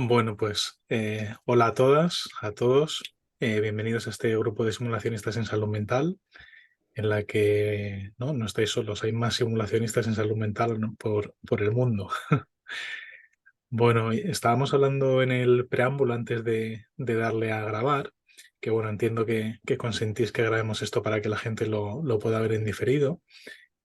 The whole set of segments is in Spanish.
Bueno, pues hola a todas, a todos. Bienvenidos a este grupo de simulacionistas en salud mental, en la que no estáis solos, hay más simulacionistas en salud mental, ¿no? por el mundo. Bueno, y estábamos hablando en el preámbulo antes de darle a grabar, que bueno, entiendo que consentís que grabemos esto para que la gente lo pueda ver en diferido.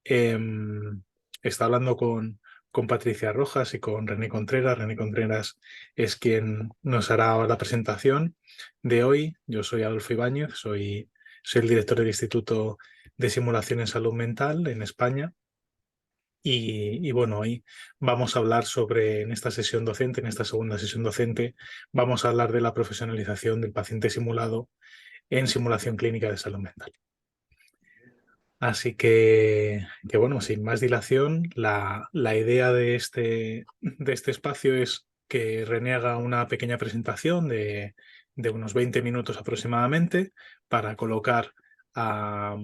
Em, Está hablando con Patricia Rojas y con René Contreras. René Contreras es quien nos hará la presentación de hoy. Yo soy Adolfo Ibáñez, soy el director del Instituto de Simulación en Salud Mental en España. Y bueno, hoy vamos a hablar sobre, en esta sesión docente, en esta segunda sesión docente, vamos a hablar de la profesionalización del paciente simulado en simulación clínica de salud mental. Así que bueno, sin más dilación, la idea de este espacio es que René haga una pequeña presentación de unos 20 minutos aproximadamente para colocar a,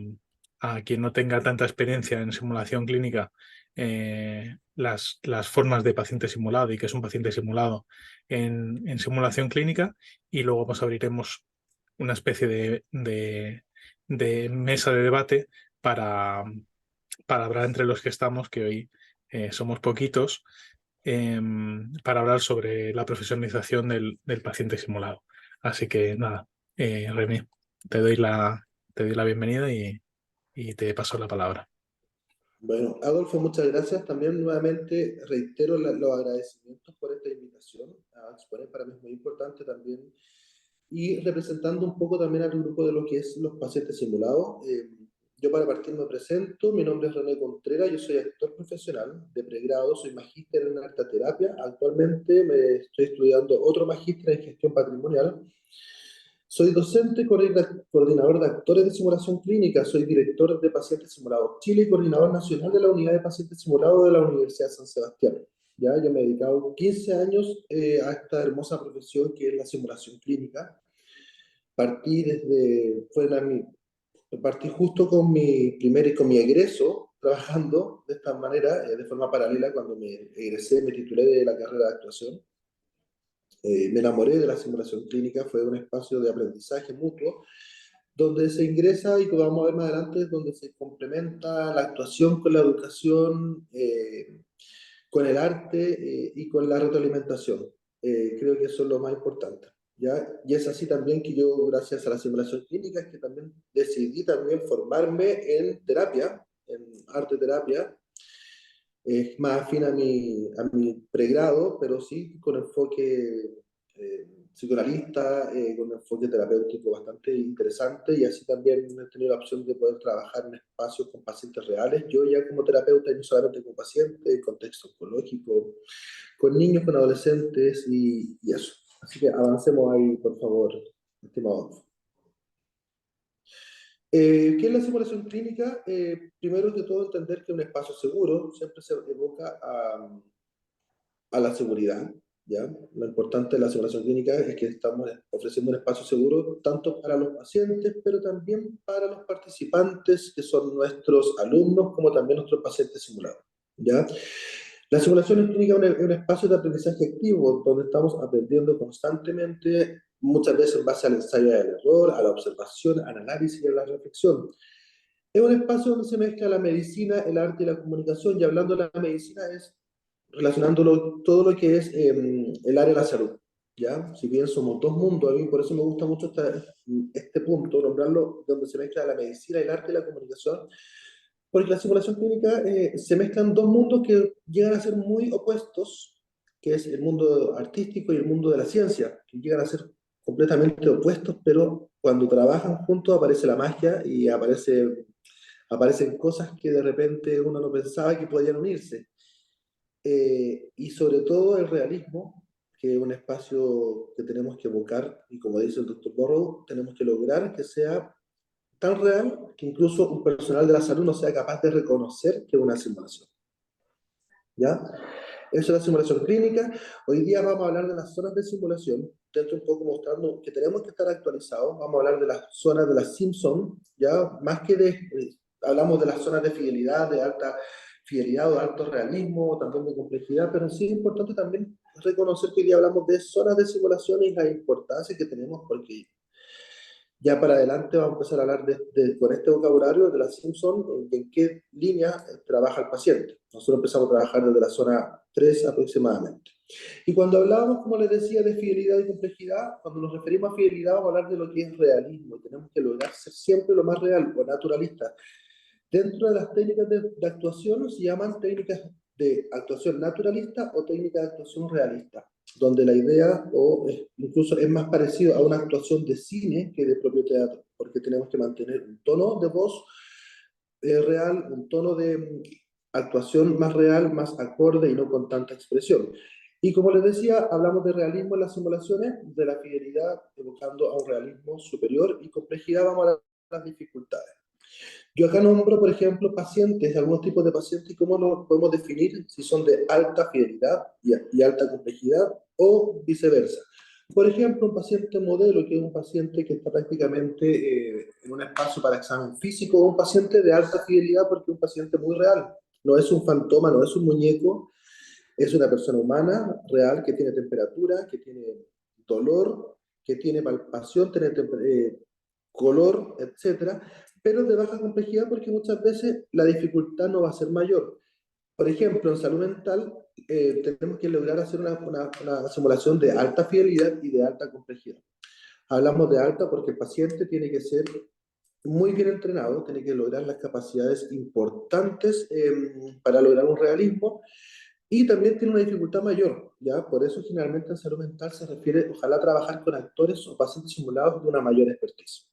a quien no tenga tanta experiencia en simulación clínica las formas de paciente simulado y qué es un paciente simulado en simulación clínica, y luego pues abriremos una especie de mesa de debate para, para hablar entre los que estamos, que hoy somos poquitos, para hablar sobre la profesionalización del paciente simulado. Así que nada, René, te doy te doy la bienvenida y te paso la palabra. Bueno, Adolfo, muchas gracias. También nuevamente reitero los agradecimientos por esta invitación a exponer. Para mí es muy importante también. Y representando un poco también al grupo de lo que es los pacientes simulados. Yo para partir me presento, mi nombre es René Contreras, yo soy actor profesional de pregrado, soy magíster en arte terapia. Actualmente me estoy estudiando otro magíster en gestión patrimonial. Soy docente, coordinador de actores de simulación clínica, soy director de Pacientes Simulados Chile y coordinador nacional de la unidad de pacientes simulados de la Universidad de San Sebastián. Ya, yo me he dedicado 15 años a esta hermosa profesión que es la simulación clínica. Partí desde, fue la, mi, Partí justo con con mi egreso, trabajando de esta manera, de forma paralela, cuando me egresé, me titulé de la carrera de actuación. Me enamoré de la simulación clínica, fue un espacio de aprendizaje mutuo, donde se ingresa, y que vamos a ver más adelante, donde se complementa la actuación con la educación, con el arte y con la retroalimentación. Creo que eso es lo más importante. ¿Ya? Y es así también que yo, gracias a la simulación clínica, es que también decidí también formarme en terapia, en arte terapia, es más afín a a mi pregrado, pero sí con enfoque psicoanalista, con un enfoque terapéutico bastante interesante, y así también he tenido la opción de poder trabajar en espacios con pacientes reales, yo ya como terapeuta y no solamente como paciente, en contexto oncológico, con niños, con adolescentes y eso. Así que avancemos ahí, por favor, estimado. ¿Qué es la simulación clínica? Primero que todo, entender que un espacio seguro siempre se evoca a la seguridad, ¿ya? Lo importante de la simulación clínica es que estamos ofreciendo un espacio seguro tanto para los pacientes, pero también para los participantes, que son nuestros alumnos, como también nuestros pacientes simulados, ¿ya? La simulación clínica es un espacio de aprendizaje activo, donde estamos aprendiendo constantemente, muchas veces en base al ensayo y al error, a la observación, al análisis y a la reflexión. Es un espacio donde se mezcla la medicina, el arte y la comunicación, y hablando de la medicina es relacionándolo todo lo que es el área de la salud, ¿ya? Si bien somos dos mundos, a mí por eso me gusta mucho este punto, nombrarlo, donde se mezcla la medicina, el arte y la comunicación, porque la simulación clínica se mezclan dos mundos que llegan a ser muy opuestos, que es el mundo artístico y el mundo de la ciencia, que llegan a ser completamente opuestos, pero cuando trabajan juntos aparece la magia y aparecen cosas que de repente uno no pensaba que podían unirse. Y sobre todo el realismo, que es un espacio que tenemos que evocar, y como dice el doctor Borrow, tenemos que lograr que sea tan real que incluso un personal de la salud no sea capaz de reconocer que es una simulación. ¿Ya? Eso es la simulación clínica. Hoy día vamos a hablar de las zonas de simulación, dentro un poco mostrando que tenemos que estar actualizados. Vamos a hablar de las zonas de las Simpson, ya más que hablamos de las zonas de fidelidad, de alta fidelidad o de alto realismo, también de complejidad, pero sí es importante también reconocer que hoy día hablamos de zonas de simulación y la importancia que tenemos, porque ya para adelante vamos a empezar a hablar con este vocabulario de la Simpson, en qué línea trabaja el paciente. Nosotros empezamos a trabajar desde la zona 3 aproximadamente. Y cuando hablábamos, como les decía, de fidelidad y complejidad, cuando nos referimos a fidelidad vamos a hablar de lo que es realismo. Tenemos que lograr ser siempre lo más real o naturalista. Dentro de las técnicas de actuación se llaman técnicas de actuación naturalista o técnicas de actuación realista, donde la idea incluso es más parecido a una actuación de cine que de propio teatro, porque tenemos que mantener un tono de voz real, un tono de actuación más real, más acorde y no con tanta expresión. Y como les decía, hablamos de realismo en las simulaciones, de la fidelidad, evocando a un realismo superior, y complejidad vamos a las dificultades. Yo acá nombro, por ejemplo, pacientes, algunos tipos de pacientes, y cómo los podemos definir si son de alta fidelidad y alta complejidad o viceversa. Por ejemplo, un paciente modelo, que es un paciente que está prácticamente en un espacio para examen físico, o un paciente de alta fidelidad porque es un paciente muy real. No es un fantoma, no es un muñeco, es una persona humana, real, que tiene temperatura, que tiene dolor, que tiene palpación, tiene color, etcétera, pero de baja complejidad porque muchas veces la dificultad no va a ser mayor. Por ejemplo, en salud mental tenemos que lograr hacer una simulación de alta fidelidad y de alta complejidad. Hablamos de alta porque el paciente tiene que ser muy bien entrenado, tiene que lograr las capacidades importantes para lograr un realismo, y también tiene una dificultad mayor, ¿ya? Por eso generalmente en salud mental se refiere, ojalá, trabajar con actores o pacientes simulados de una mayor expertise.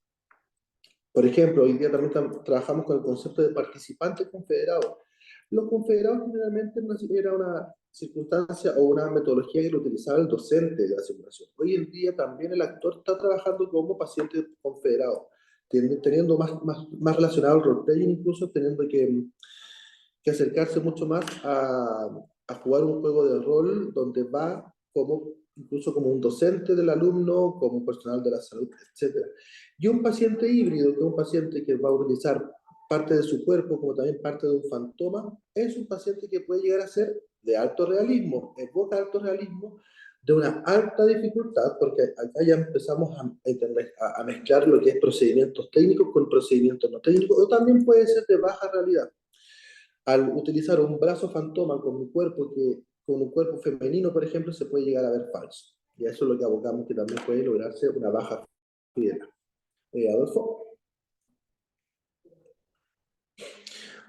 Por ejemplo, hoy día también trabajamos con el concepto de participante confederado. Los confederados generalmente era una circunstancia o una metodología que lo utilizaba el docente de la simulación. Hoy en día también el actor está trabajando como paciente confederado, teniendo más relacionado al role-playing, incluso teniendo que acercarse mucho más a jugar un juego de rol donde va incluso como un docente del alumno, como un personal de la salud, etc. Y un paciente híbrido, que es un paciente que va a utilizar parte de su cuerpo como también parte de un fantoma, es un paciente que puede llegar a ser de alto realismo, evoca alto realismo, de una alta dificultad, porque acá ya empezamos a mezclar lo que es procedimientos técnicos con procedimientos no técnicos, o también puede ser de baja realidad. Al utilizar un brazo fantoma con un cuerpo femenino, por ejemplo, se puede llegar a ver falso. Y eso es lo que abogamos, que también puede lograrse una baja fidelidad. Adolfo.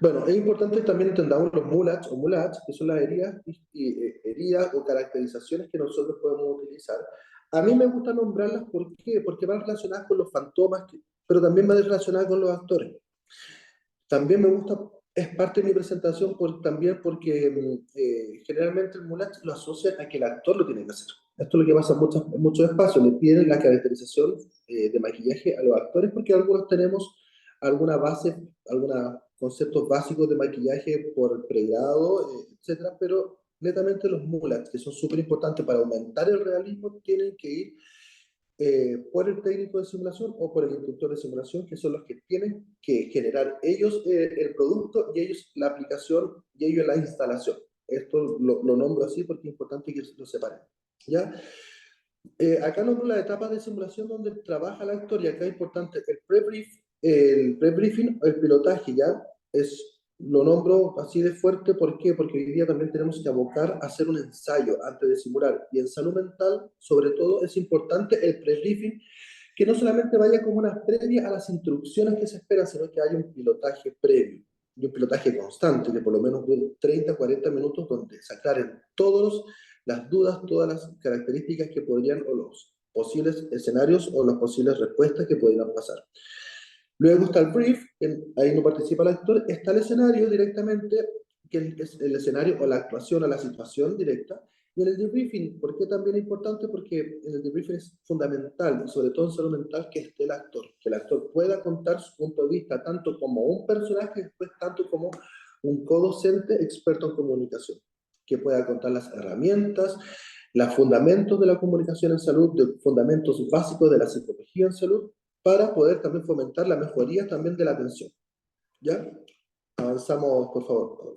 Bueno, es importante que también entendamos los mulats o mulats, que son las heridas o caracterizaciones que nosotros podemos utilizar. A mí me gusta nombrarlas, ¿por qué? Porque van relacionadas con los fantomas, pero también van relacionadas con los actores. También me gusta, es parte de mi presentación también porque generalmente el mulat lo asocian a que el actor lo tiene que hacer. Esto es lo que pasa en muchos espacios, le piden la caracterización de maquillaje a los actores porque algunos tenemos alguna base, algunos conceptos básicos de maquillaje por pregrado, etcétera, pero netamente los mulats, que son súper importantes para aumentar el realismo, tienen que ir por el técnico de simulación o por el instructor de simulación, que son los que tienen que generar ellos el producto y ellos la aplicación y ellos la instalación. Esto lo nombro así porque es importante que lo separen. ¿Ya? Acá nombro las etapas de simulación donde trabaja el actor, y acá es importante el pre-briefing o el pilotaje, ¿ya? Lo nombro así de fuerte, ¿por qué? Porque hoy día también tenemos que abocar a hacer un ensayo antes de simular, y en salud mental, sobre todo, es importante el pre-briefing, que no solamente vaya como una previa a las instrucciones que se esperan, sino que haya un pilotaje previo, y un pilotaje constante, que por lo menos dure 30, 40 minutos, donde se aclaren todas las dudas, todas las características que podrían, o los posibles escenarios o las posibles respuestas que podrían pasar. Luego está el brief, ahí no participa el actor, está el escenario directamente, que es el escenario o la actuación o la situación directa, y en el debriefing. ¿Por qué también es importante? Porque en el debriefing es fundamental, sobre todo en salud mental, que esté el actor, que el actor pueda contar su punto de vista, tanto como un personaje, después tanto como un codocente experto en comunicación, que pueda contar las herramientas, los fundamentos de la comunicación en salud, los fundamentos básicos de la psicología en salud, para poder también fomentar la mejoría también de la atención. ¿Ya? Avanzamos, por favor.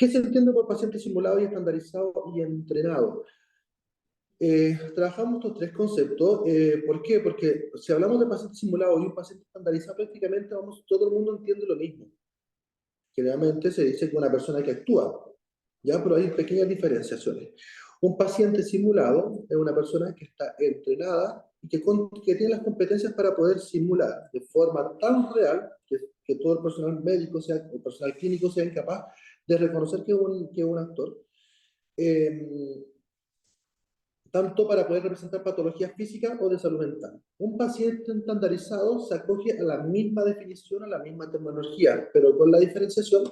¿Qué se entiende por paciente simulado y estandarizado y entrenado? Trabajamos estos tres conceptos. ¿Por qué? Porque si hablamos de paciente simulado y un paciente estandarizado, prácticamente todo el mundo entiende lo mismo. Generalmente se dice que una persona que actúa, ¿ya? Pero hay pequeñas diferenciaciones. Un paciente simulado es una persona que está entrenada y que tiene las competencias para poder simular de forma tan real que todo el personal médico, el personal clínico sea incapaz de reconocer que es un actor. Eh, Tanto para poder representar patologías físicas o de salud mental. Un paciente estandarizado se acoge a la misma definición, a la misma terminología, pero con la diferenciación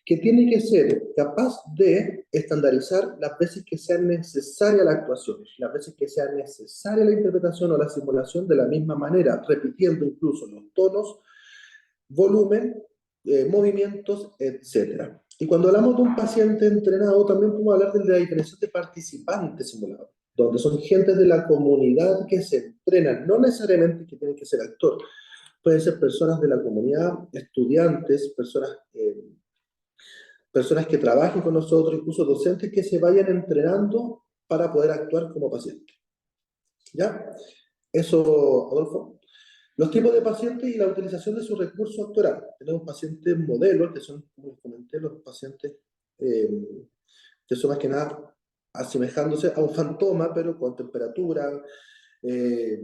que tiene que ser capaz de estandarizar las veces que sea necesaria la actuación, las veces que sea necesaria la interpretación o la simulación de la misma manera, repitiendo incluso los tonos, volumen, movimientos, etcétera. Y cuando hablamos de un paciente entrenado, también podemos hablar de la diferencia de participantes simulados, donde son gente de la comunidad que se entrenan, no necesariamente que tienen que ser actor, pueden ser personas de la comunidad, estudiantes, personas que trabajen con nosotros, incluso docentes que se vayan entrenando para poder actuar como paciente. ¿Ya? Eso, Adolfo. Los tipos de pacientes y la utilización de su recurso actoral. Tenemos pacientes modelos, que son, como les comenté, los pacientes eh, que son más que nada asemejándose a un fantoma, pero con temperatura, eh,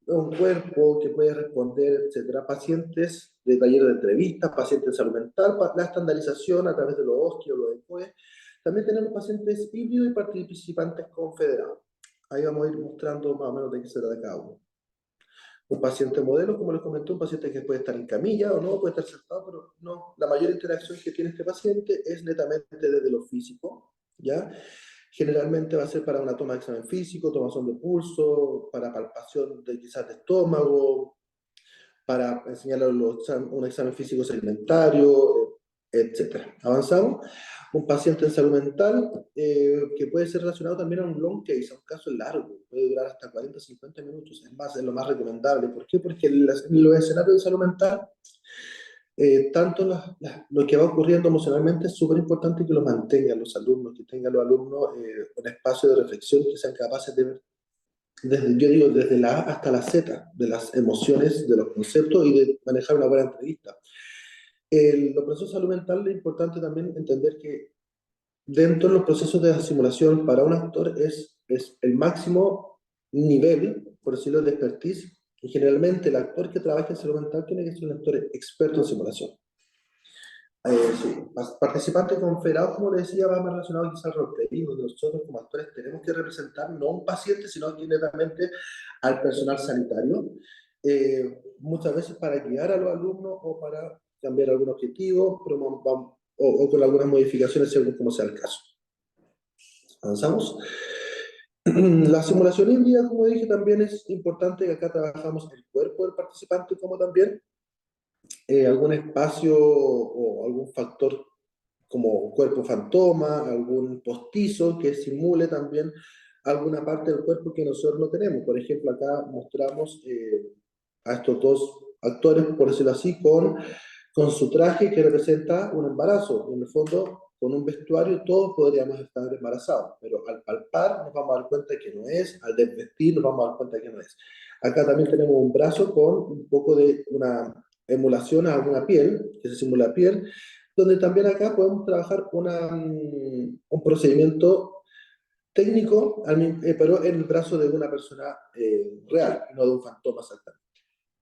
un cuerpo que puede responder, etcétera. Pacientes de taller de entrevistas, pacientes de salud mental, la estandarización a través de los OSCE o los ECOE. También tenemos pacientes híbridos y participantes confederados. Ahí vamos a ir mostrando más o menos de qué se trata cada uno. Un paciente modelo, como les comenté, un paciente que puede estar en camilla o no, puede estar sentado, pero no, la mayor interacción que tiene este paciente es netamente desde lo físico, ¿ya? Generalmente va a ser para una toma de examen físico, tomación de pulso, para palpación de quizás de estómago, para enseñarle un examen físico segmentario, etc. Avanzamos. Un paciente en salud mental que puede ser relacionado también a un long case, a un caso largo, puede durar hasta 40 50 minutos, es más, es lo más recomendable. ¿Por qué? Porque en los escenarios de salud mental, tanto lo que va ocurriendo emocionalmente es súper importante que lo mantengan los alumnos, que tengan los alumnos un espacio de reflexión, que sean capaces de ver yo digo, desde la A hasta la Z, de las emociones, de los conceptos y de manejar una buena entrevista. Los procesos de salud mental es importante también entender que dentro de los procesos de simulación para un actor es el máximo nivel, por decirlo, de expertise, y generalmente el actor que trabaja en salud mental tiene que ser un actor experto en simulación. Sí. Participante confederado, como le decía, va más relacionado quizás al roleplaying, donde nosotros como actores tenemos que representar no a un paciente, sino que netamente al personal sanitario, muchas veces para guiar a los alumnos o para cambiar algún objetivo, pero o con algunas modificaciones según como sea el caso. Avanzamos. La simulación híbrida, como dije, también es importante que acá trabajamos el cuerpo del participante como también algún espacio o algún factor como cuerpo fantoma, algún postizo que simule también alguna parte del cuerpo que nosotros no tenemos. Por ejemplo, acá mostramos a estos dos actores, por decirlo así, con su traje que representa un embarazo. En el fondo, con un vestuario todos podríamos estar embarazados, pero al palpar nos vamos a dar cuenta que no es, al desvestir nos vamos a dar cuenta que no es. Acá también tenemos un brazo con un poco de una emulación a una piel, que se simula piel, donde también acá podemos trabajar un procedimiento técnico, pero en el brazo de una persona real, no de un fantoma exactamente.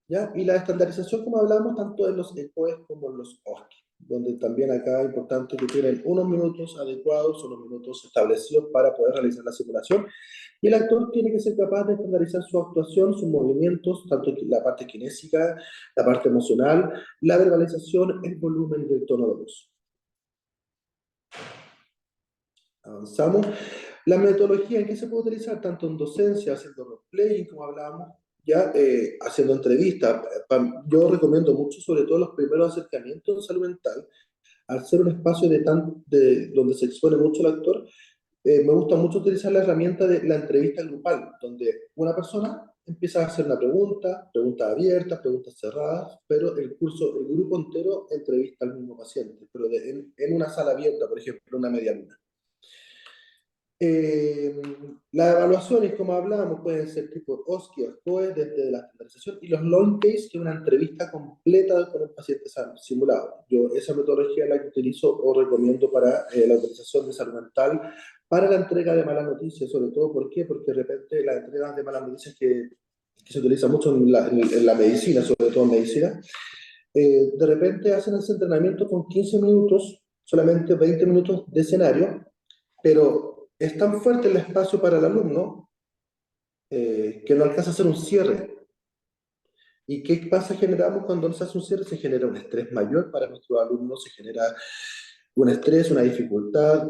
¿Ya? Y la estandarización, como hablamos, tanto en los ECOES como en los OSCE, donde también acá es importante que tienen unos minutos adecuados, unos minutos establecidos para poder realizar la simulación. Y el actor tiene que ser capaz de estandarizar su actuación, sus movimientos, tanto la parte kinésica, la parte emocional, la verbalización, el volumen y el tono de voz. Avanzamos. La metodología en que se puede utilizar, tanto en docencia, haciendo roleplaying, como hablábamos, ya haciendo entrevistas. Yo recomiendo mucho, sobre todo los primeros acercamientos en salud mental, al ser un espacio donde se expone mucho el actor, me gusta mucho utilizar la herramienta de la entrevista grupal, donde una persona empiezas a hacer una pregunta, preguntas abiertas, preguntas cerradas, pero el grupo entero entrevista al mismo paciente, pero en una sala abierta, por ejemplo, una media luna. Las evaluaciones, como hablábamos, pueden ser tipo OSCE o SCOE desde la estandarización y los long case, que es una entrevista completa con el paciente simulado. Yo esa metodología la que utilizo o recomiendo para la utilización de salud mental, para la entrega de malas noticias, sobre todo, ¿por qué? Porque de repente las entregas de malas noticias que se utiliza mucho en la medicina, sobre todo en medicina, de repente hacen ese entrenamiento con 15 minutos, solamente 20 minutos de escenario, pero es tan fuerte el espacio para el alumno que no alcanza a hacer un cierre. ¿Y qué pasa? Generamos cuando se hace un cierre, se genera un estrés mayor para nuestros alumnos, se genera un estrés, una dificultad,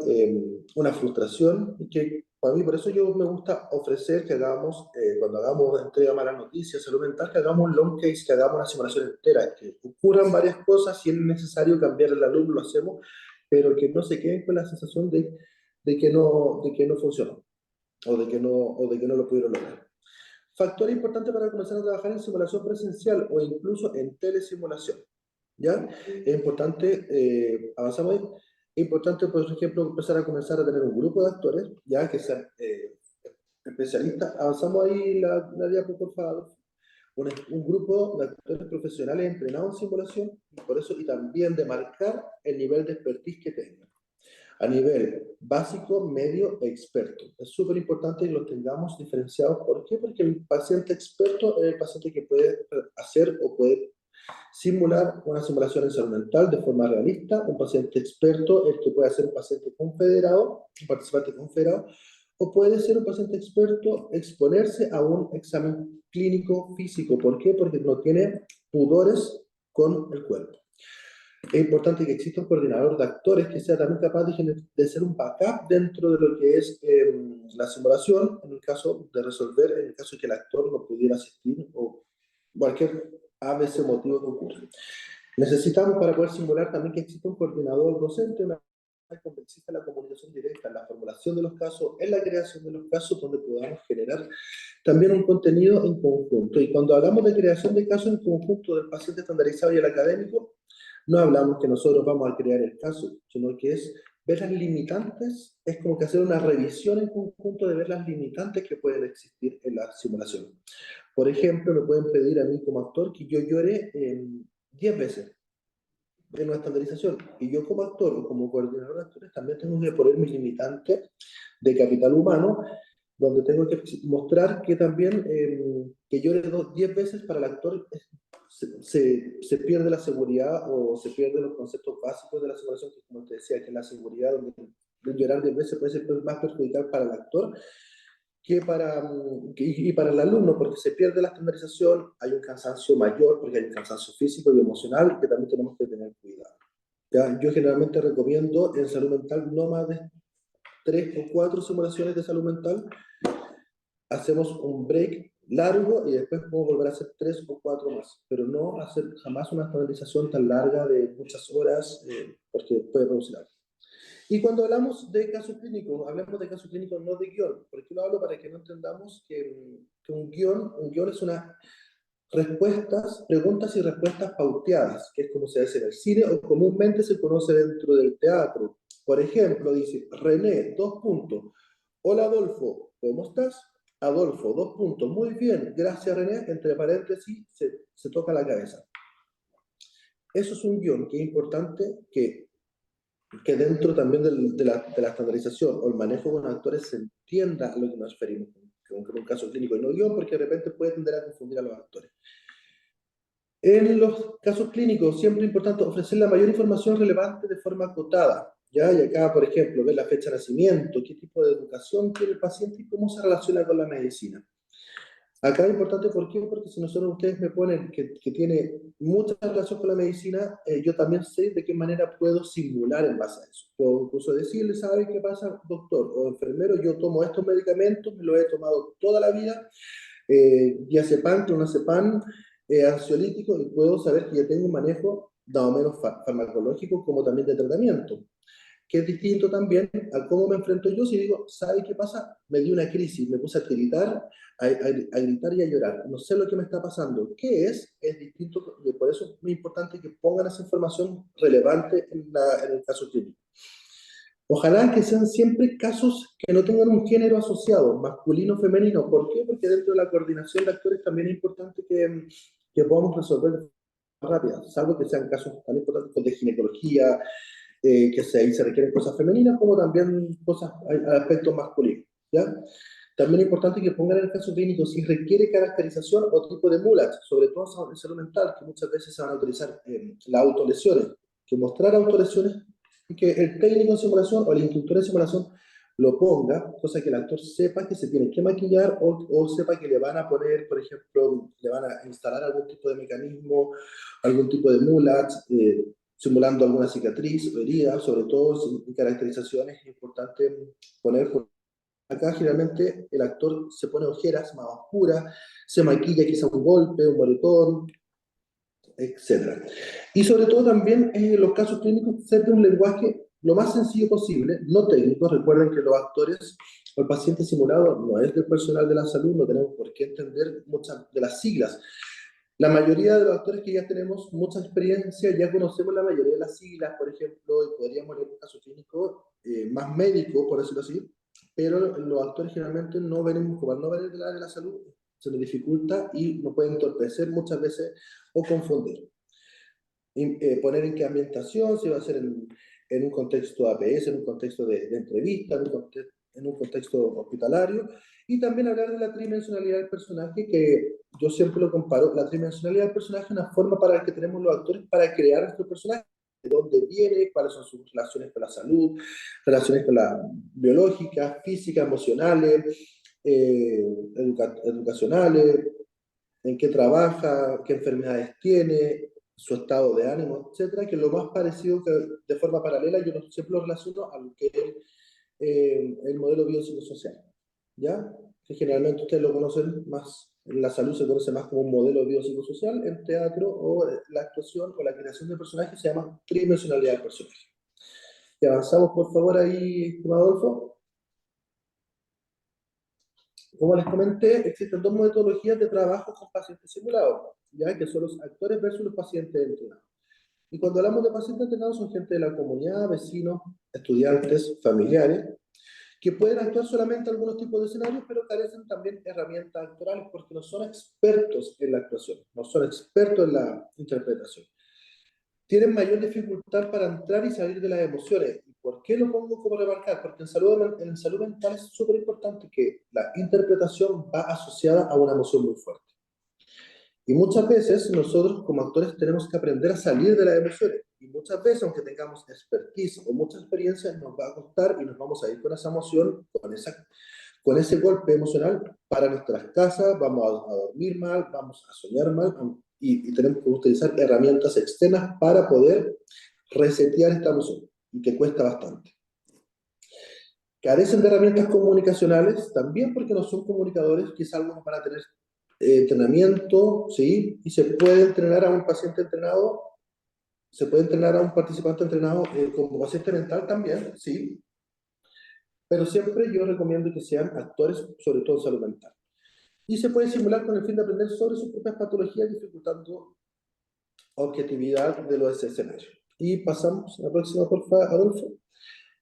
una frustración, y que para mí, por eso yo me gusta ofrecer que hagamos, cuando hagamos entrega de malas noticias, salud mental, que hagamos un long case, que hagamos una simulación entera, que ocurran varias cosas, si es necesario cambiar el alumno, lo hacemos, pero que no se queden con la sensación de que no funcionó, o de que no lo pudieron lograr. Factor importante para comenzar a trabajar en simulación presencial o incluso en telesimulación. ¿Ya? Es importante, avanzamos ahí, es importante, por ejemplo, comenzar a tener un grupo de actores, ya que sean especialistas. Avanzamos ahí la diapo, por favor. Un grupo de actores profesionales entrenados en simulación, y por eso, y también de marcar el nivel de expertise que tengan a nivel básico, medio e experto. Es súper importante que los tengamos diferenciados. ¿Por qué? Porque el paciente experto es el paciente que puede hacer o puede simular una simulación en salud mental de forma realista. Un paciente experto es el que puede ser un paciente confederado, un participante confederado, o puede ser un paciente experto exponerse a un examen clínico físico. ¿Por qué? Porque no tiene pudores con el cuerpo. Es importante que exista un coordinador de actores que sea también capaz de ser un backup dentro de lo que es la simulación, en el caso de resolver, en el caso de que el actor no pudiera asistir o cualquier ABC motivo que ocurra. Necesitamos para poder simular también que exista un coordinador docente, donde exista la comunicación directa en la formulación de los casos, en la creación de los casos, donde podamos generar también un contenido en conjunto. Y cuando hablamos de creación de casos en conjunto del paciente estandarizado y el académico, no hablamos que nosotros vamos a crear el caso, sino que es ver las limitantes, es como que hacer una revisión en conjunto de ver las limitantes que pueden existir en la simulación. Por ejemplo, me pueden pedir a mí como actor que yo llore 10 veces en una estandarización, y yo como actor o como coordinador de actores también tengo que poner mis limitantes de capital humano, donde tengo que mostrar que también que llore 10 veces para el actor se pierde la seguridad o se pierden los conceptos básicos de la simulación, que como te decía, que la seguridad, donde llorar 10 veces puede ser más perjudicial para el actor y para el alumno, porque se pierde la estandarización, hay un cansancio mayor, porque hay un cansancio físico y emocional que también tenemos que tener cuidado. ¿Ya? Yo generalmente recomiendo en salud mental no más de 3 o 4 simulaciones de salud mental. Hacemos un break largo y después podemos volver a hacer 3 o 4 más, pero no hacer jamás una estandarización tan larga de muchas horas, porque puede producir algo. Y cuando hablamos de casos clínicos, hablamos de casos clínicos, no de guión. ¿Por qué lo hablo? Para que no entendamos que un guión es una preguntas y respuestas pauteadas, que es como se hace en el cine o comúnmente se conoce dentro del teatro. Por ejemplo, dice, René, 2 puntos. Hola Adolfo, ¿cómo estás? Adolfo, 2 puntos. Muy bien, gracias René. Entre paréntesis, se toca la cabeza. Eso es un guión que es importante que dentro también de la estandarización o el manejo con actores se entienda a lo que nos referimos con un caso clínico y no guión, porque de repente puede tender a confundir a los actores. En los casos clínicos, siempre es importante ofrecer la mayor información relevante de forma acotada. ¿Ya? Y acá, por ejemplo, ver la fecha de nacimiento, qué tipo de educación tiene el paciente y cómo se relaciona con la medicina. Acá es importante, ¿por qué? Porque si nosotros ustedes me ponen que tiene mucha relación con la medicina, yo también sé de qué manera puedo simular en base a eso. Puedo incluso decirle, ¿sabe qué pasa, doctor o enfermero? Yo tomo estos medicamentos, me los he tomado toda la vida, diazepam, clonazepam, ansiolítico, y puedo saber que ya tengo un manejo, dado menos farmacológico, como también de tratamiento. que es distinto también a cómo me enfrento yo si digo, ¿sabe qué pasa? Me dio una crisis, me puse a gritar, a gritar y a llorar. No sé lo que me está pasando. ¿Qué es? Es distinto, y por eso es muy importante que pongan esa información relevante en el caso clínico. Ojalá que sean siempre casos que no tengan un género asociado, masculino o femenino. ¿Por qué? Porque dentro de la coordinación de actores también es importante que podamos resolver rápida, salvo que sean casos tan importantes como de ginecología, ahí se requieren cosas femeninas como también cosas a aspectos masculinos. ¿Ya? También es importante que pongan en el caso clínico si requiere caracterización o tipo de mulat, sobre todo en salud mental, que muchas veces se van a utilizar las autolesiones, que mostrar autolesiones y que el técnico en simulación o el instructor en simulación lo ponga, cosa que el actor sepa que se tiene que maquillar o sepa que le van a poner, por ejemplo, le van a instalar algún tipo de mecanismo, algún tipo de mulat, simulando alguna cicatriz o herida, sobre todo en caracterizaciones es importante poner. Acá generalmente el actor se pone ojeras más oscuras, se maquilla quizá un golpe, un moretón, etc. Y sobre todo también en los casos clínicos ser de un lenguaje lo más sencillo posible, no técnico. Recuerden que los actores o el paciente simulado no es del personal de la salud, no tenemos por qué entender muchas de las siglas. La mayoría de los actores que ya tenemos mucha experiencia, ya conocemos la mayoría de las siglas, por ejemplo, y podríamos en un caso clínico más médico, por decirlo así, pero los actores generalmente no venimos, como al no venir del área de la salud, se nos dificulta y nos puede entorpecer muchas veces o confundir. Poner en qué ambientación, si va a ser en un contexto APS, en un contexto de entrevista, en un contexto hospitalario, y también hablar de la tridimensionalidad del personaje, que yo siempre lo comparo, la tridimensionalidad del personaje es una forma para la que tenemos los actores para crear nuestro personaje, de dónde viene, cuáles son sus relaciones con la salud, relaciones con la biológicas, físicas, emocionales, educacionales, en qué trabaja, qué enfermedades tiene, su estado de ánimo, etcétera, que lo más parecido que de forma paralela yo siempre lo relaciono a lo que es el modelo biopsicosocial, ¿ya? Que generalmente ustedes lo conocen más, en la salud se conoce más como un modelo biopsicosocial, en teatro o la actuación o la creación de personajes se llama tridimensionalidad del personaje. Y avanzamos por favor ahí, estimado Adolfo. Como les comenté, existen dos metodologías de trabajo con pacientes simulados, ya que son los actores versus los pacientes entrenados. Y cuando hablamos de pacientes entrenados son gente de la comunidad, vecinos, estudiantes, familiares, que pueden actuar solamente en algunos tipos de escenarios, pero carecen también de herramientas actorales porque no son expertos en la actuación, no son expertos en la interpretación. Tienen mayor dificultad para entrar y salir de las emociones. ¿Y por qué lo pongo como remarcar? Porque en salud mental es súper importante que la interpretación va asociada a una emoción muy fuerte. Y muchas veces nosotros como actores tenemos que aprender a salir de las emociones. Y muchas veces, aunque tengamos expertise o mucha experiencia, nos va a costar y nos vamos a ir con esa emoción, con ese golpe emocional para nuestras casas, vamos a dormir mal, vamos a soñar mal y tenemos que utilizar herramientas externas para poder resetear esta emoción y que cuesta bastante. Carecen de herramientas comunicacionales también porque no son comunicadores, quizás algunos van a tener entrenamiento, ¿sí? Y se puede entrenar a un paciente entrenado, se puede entrenar a un participante entrenado como paciente mental también, ¿sí? Pero siempre yo recomiendo que sean actores, sobre todo en salud mental. Y se puede simular con el fin de aprender sobre sus propias patologías, dificultando objetividad de los escenarios. Y pasamos a la próxima, por favor, Adolfo.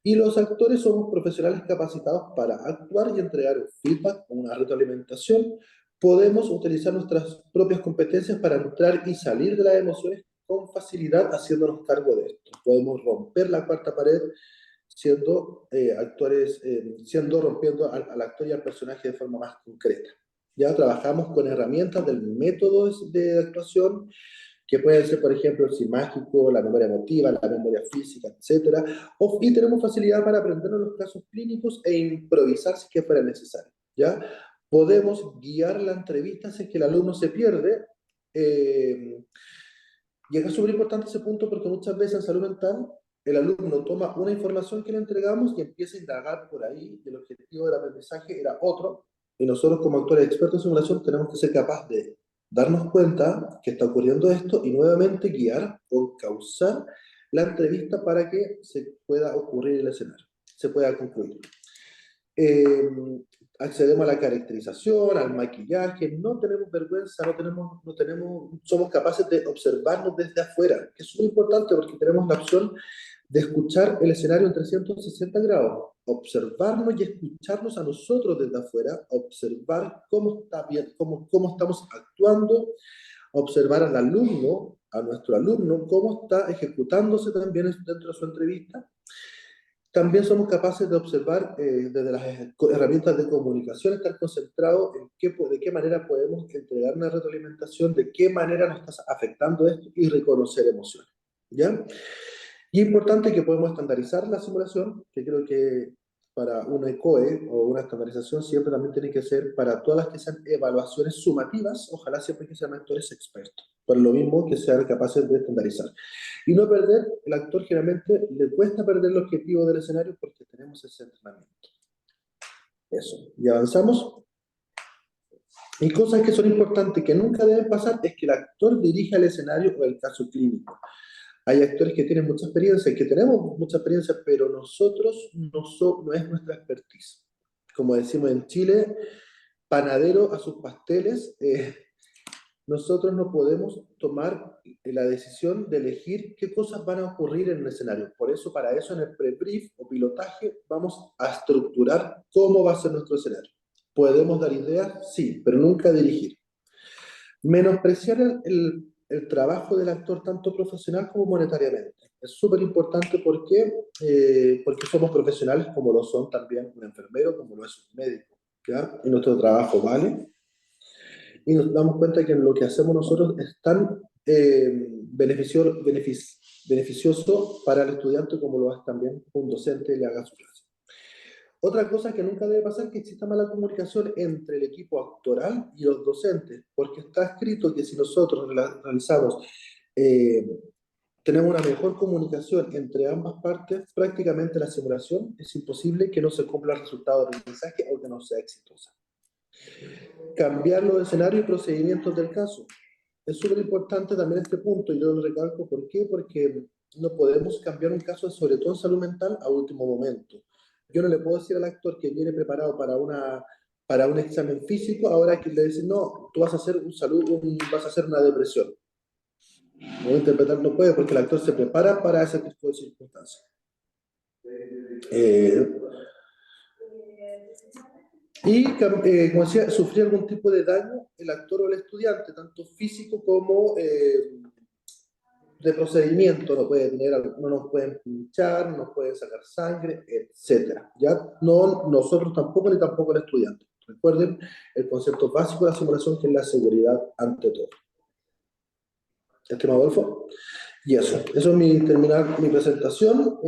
Y los actores somos profesionales capacitados para actuar y entregar un feedback o una retroalimentación. Podemos utilizar nuestras propias competencias para entrar y salir de las emociones con facilidad haciéndonos cargo de esto. Podemos romper la cuarta pared siendo actores, rompiendo al actor y al personaje de forma más concreta. Ya trabajamos con herramientas del método de actuación, que pueden ser, por ejemplo, el simágico, la memoria emotiva, la memoria física, etc. Y tenemos facilidad para aprendernos los casos clínicos e improvisar si que fuera necesario, ¿ya? Podemos guiar la entrevista si es que el alumno se pierde. Y acá es súper importante ese punto porque muchas veces en salud mental el alumno toma una información que le entregamos y empieza a indagar por ahí y el objetivo del aprendizaje era otro. Y nosotros como actores expertos en simulación tenemos que ser capaces de darnos cuenta que está ocurriendo esto y nuevamente guiar o causar la entrevista para que se pueda ocurrir el escenario, se pueda concluir. Accedemos a la caracterización, al maquillaje, no tenemos vergüenza, somos capaces de observarnos desde afuera, que es muy importante porque tenemos la opción de escuchar el escenario en 360 grados, observarnos y escucharnos a nosotros desde afuera, observar cómo está bien, cómo estamos actuando, observar al alumno, a nuestro alumno, cómo está ejecutándose también dentro de su entrevista. También somos capaces de observar desde las herramientas de comunicación, estar concentrados en de qué manera podemos entregar una retroalimentación, de qué manera nos está afectando esto y reconocer emociones. ¿Ya? Y es importante que podemos estandarizar la simulación, que creo que para una ECOE o una estandarización siempre también tiene que ser para todas las que sean evaluaciones sumativas, ojalá siempre que sean actores expertos, por lo mismo que sean capaces de estandarizar. Y no perder, el actor generalmente le cuesta perder el objetivo del escenario porque tenemos ese entrenamiento. Eso, y avanzamos. Y cosas que son importantes que nunca deben pasar es que el actor dirija el escenario o el caso clínico. Hay actores que tienen mucha experiencia, que tenemos mucha experiencia, pero nosotros no es nuestra expertise. Como decimos en Chile, panadero a sus pasteles. Nosotros no podemos tomar la decisión de elegir qué cosas van a ocurrir en el escenario. Por eso, para eso en el pre-brief o pilotaje vamos a estructurar cómo va a ser nuestro escenario. ¿Podemos dar ideas? Sí, pero nunca dirigir. Menospreciar el trabajo del actor tanto profesional como monetariamente. Es súper importante porque somos profesionales como lo son también un enfermero, como lo es un médico. ¿Ya? Y nuestro trabajo vale. Y nos damos cuenta que lo que hacemos nosotros es tan beneficioso para el estudiante como lo es también un docente le haga su clase. Otra cosa que nunca debe pasar es que exista mala comunicación entre el equipo actoral y los docentes, porque está escrito que si nosotros realizamos, tenemos una mejor comunicación entre ambas partes, prácticamente la simulación es imposible que no se cumpla el resultado del mensaje o que no sea exitosa. Cambiar los escenarios y procedimientos del caso. Es súper importante también este punto, y yo lo recalco, ¿por qué? Porque no podemos cambiar un caso, sobre todo en salud mental, a último momento. Yo no le puedo decir al actor que viene preparado para un examen físico, ahora que le dicen, no, tú vas a hacer vas a hacer una depresión. No interpretar no puede, porque el actor se prepara para ese tipo de circunstancias. Y, como decía, sufrir algún tipo de daño el actor o el estudiante, tanto físico como de procedimiento, no nos pueden pinchar, no nos pueden sacar sangre, etc. ¿Ya? No nosotros tampoco, ni tampoco el estudiante. Recuerden el concepto básico de la simulación, que es la seguridad ante todo. Estimado Adolfo. Y eso es terminar mi presentación.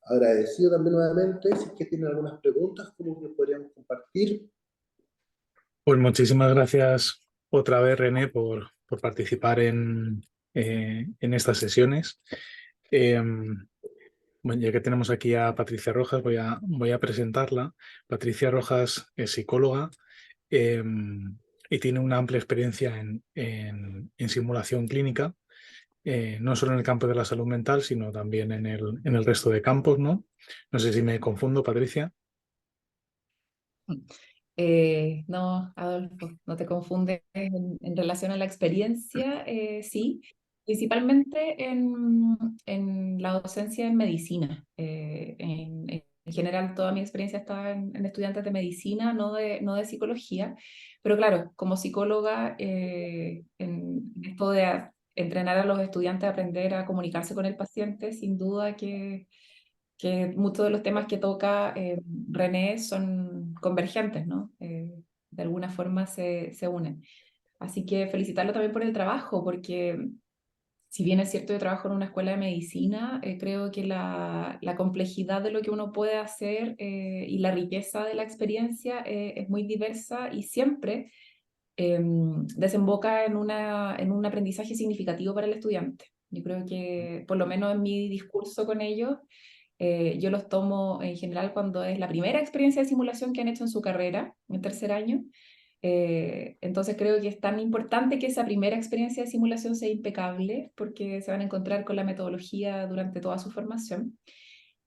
Agradecido también nuevamente. Si es que tienen algunas preguntas, como que podríamos compartir. Pues muchísimas gracias otra vez, René, por participar en estas sesiones. Bueno, ya que tenemos aquí a Patricia Rojas, voy a presentarla. Patricia Rojas es psicóloga y tiene una amplia experiencia en simulación clínica, no solo en el campo de la salud mental, sino también en el resto de campos, ¿no? No sé si me confundo, Patricia. No, Adolfo, no te confundes en relación a la experiencia, sí, principalmente en la docencia en medicina. En general, toda mi experiencia está en estudiantes de medicina, no de psicología, pero claro, como psicóloga, en esto de entrenar a los estudiantes a aprender a comunicarse con el paciente, sin duda que muchos de los temas que toca René son convergentes, ¿no? De alguna forma se unen. Así que felicitarlo también por el trabajo, porque si bien es cierto, yo trabajo en una escuela de medicina, creo que la complejidad de lo que uno puede hacer y la riqueza de la experiencia es muy diversa y siempre desemboca en un aprendizaje significativo para el estudiante. Yo creo que, por lo menos en mi discurso con ellos, yo los tomo en general cuando es la primera experiencia de simulación que han hecho en su carrera, en el tercer año, Entonces creo que es tan importante que esa primera experiencia de simulación sea impecable porque se van a encontrar con la metodología durante toda su formación.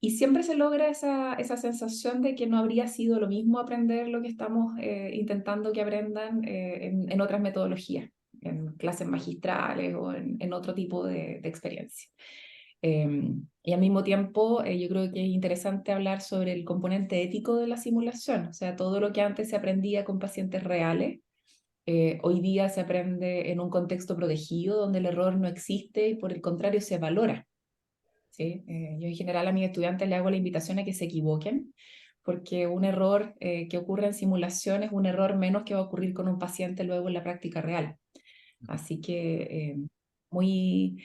Y siempre se logra esa sensación de que no habría sido lo mismo aprender lo que estamos intentando que aprendan en otras metodologías, en clases magistrales o en otro tipo de experiencia. Y al mismo tiempo, yo creo que es interesante hablar sobre el componente ético de la simulación, o sea, todo lo que antes se aprendía con pacientes reales, hoy día se aprende en un contexto protegido donde el error no existe y por el contrario se valora. ¿Sí? Yo en general a mis estudiantes les hago la invitación a que se equivoquen, porque un error que ocurre en simulación es un error menos que va a ocurrir con un paciente luego en la práctica real. Así que muy,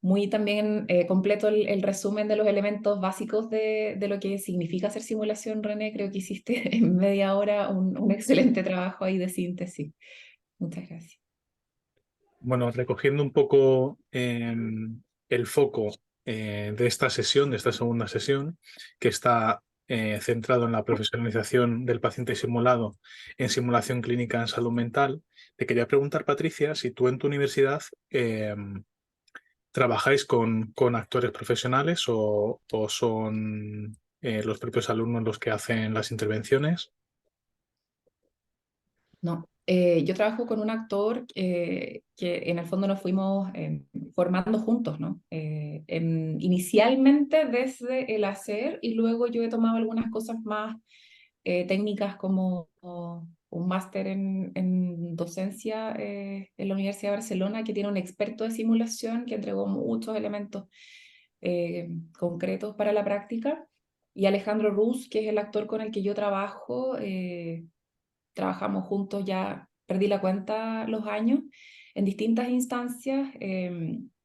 muy también completo el resumen de los elementos básicos de lo que significa hacer simulación, René. Creo que hiciste en media hora un excelente trabajo ahí de síntesis. Muchas gracias. Bueno, recogiendo un poco el foco de esta sesión, de esta segunda sesión, que está centrado en la profesionalización del paciente simulado en simulación clínica en salud mental, te quería preguntar, Patricia, si tú en tu universidad trabajáis con actores profesionales o son los propios alumnos los que hacen las intervenciones. No, yo trabajo con un actor que en el fondo nos fuimos formando juntos, ¿no? Inicialmente desde el hacer y luego yo he tomado algunas cosas más técnicas como un máster en docencia en la Universidad de Barcelona que tiene un experto de simulación que entregó muchos elementos concretos para la práctica. Y Alejandro Ruz, que es el actor con el que yo trabajo, trabajamos juntos ya, perdí la cuenta los años, en distintas instancias.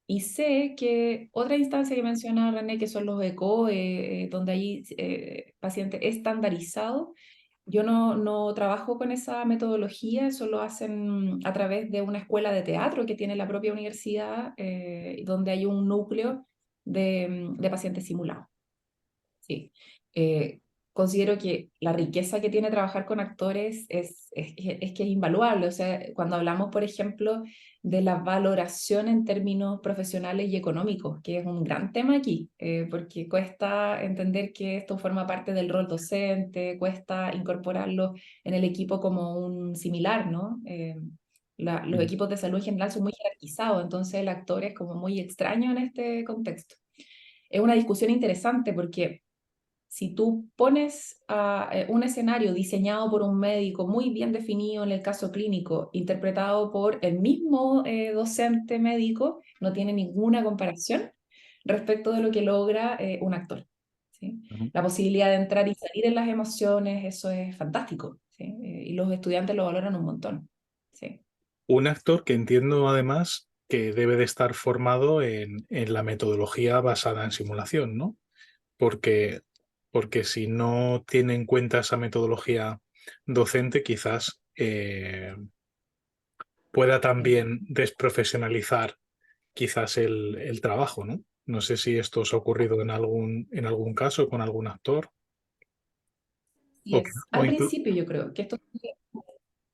Y sé que otra instancia que menciona René, que son los ECO, donde hay pacientes estandarizados, yo no trabajo con esa metodología, eso lo hacen a través de una escuela de teatro que tiene la propia universidad, donde hay un núcleo de pacientes simulados. Sí. Considero que la riqueza que tiene trabajar con actores que es invaluable. O sea, cuando hablamos, por ejemplo, de la valoración en términos profesionales y económicos, que es un gran tema aquí, porque cuesta entender que esto forma parte del rol docente, cuesta incorporarlo en el equipo como un similar, ¿no? Los equipos de salud en general son muy jerarquizados, entonces el actor es como muy extraño en este contexto. Es una discusión interesante porque si tú pones un escenario diseñado por un médico muy bien definido en el caso clínico, interpretado por el mismo docente médico, no tiene ninguna comparación respecto de lo que logra un actor. ¿Sí? Ujú. La posibilidad de entrar y salir en las emociones, eso es fantástico. ¿Sí? Y los estudiantes lo valoran un montón. ¿Sí? Un actor que entiendo además que debe de estar formado en la metodología basada en simulación, ¿no? Porque, porque si no tiene en cuenta esa metodología docente, quizás pueda también desprofesionalizar quizás el trabajo, ¿no? No sé si esto os ha ocurrido en algún caso con algún actor. Y es, O al principio yo creo que esto es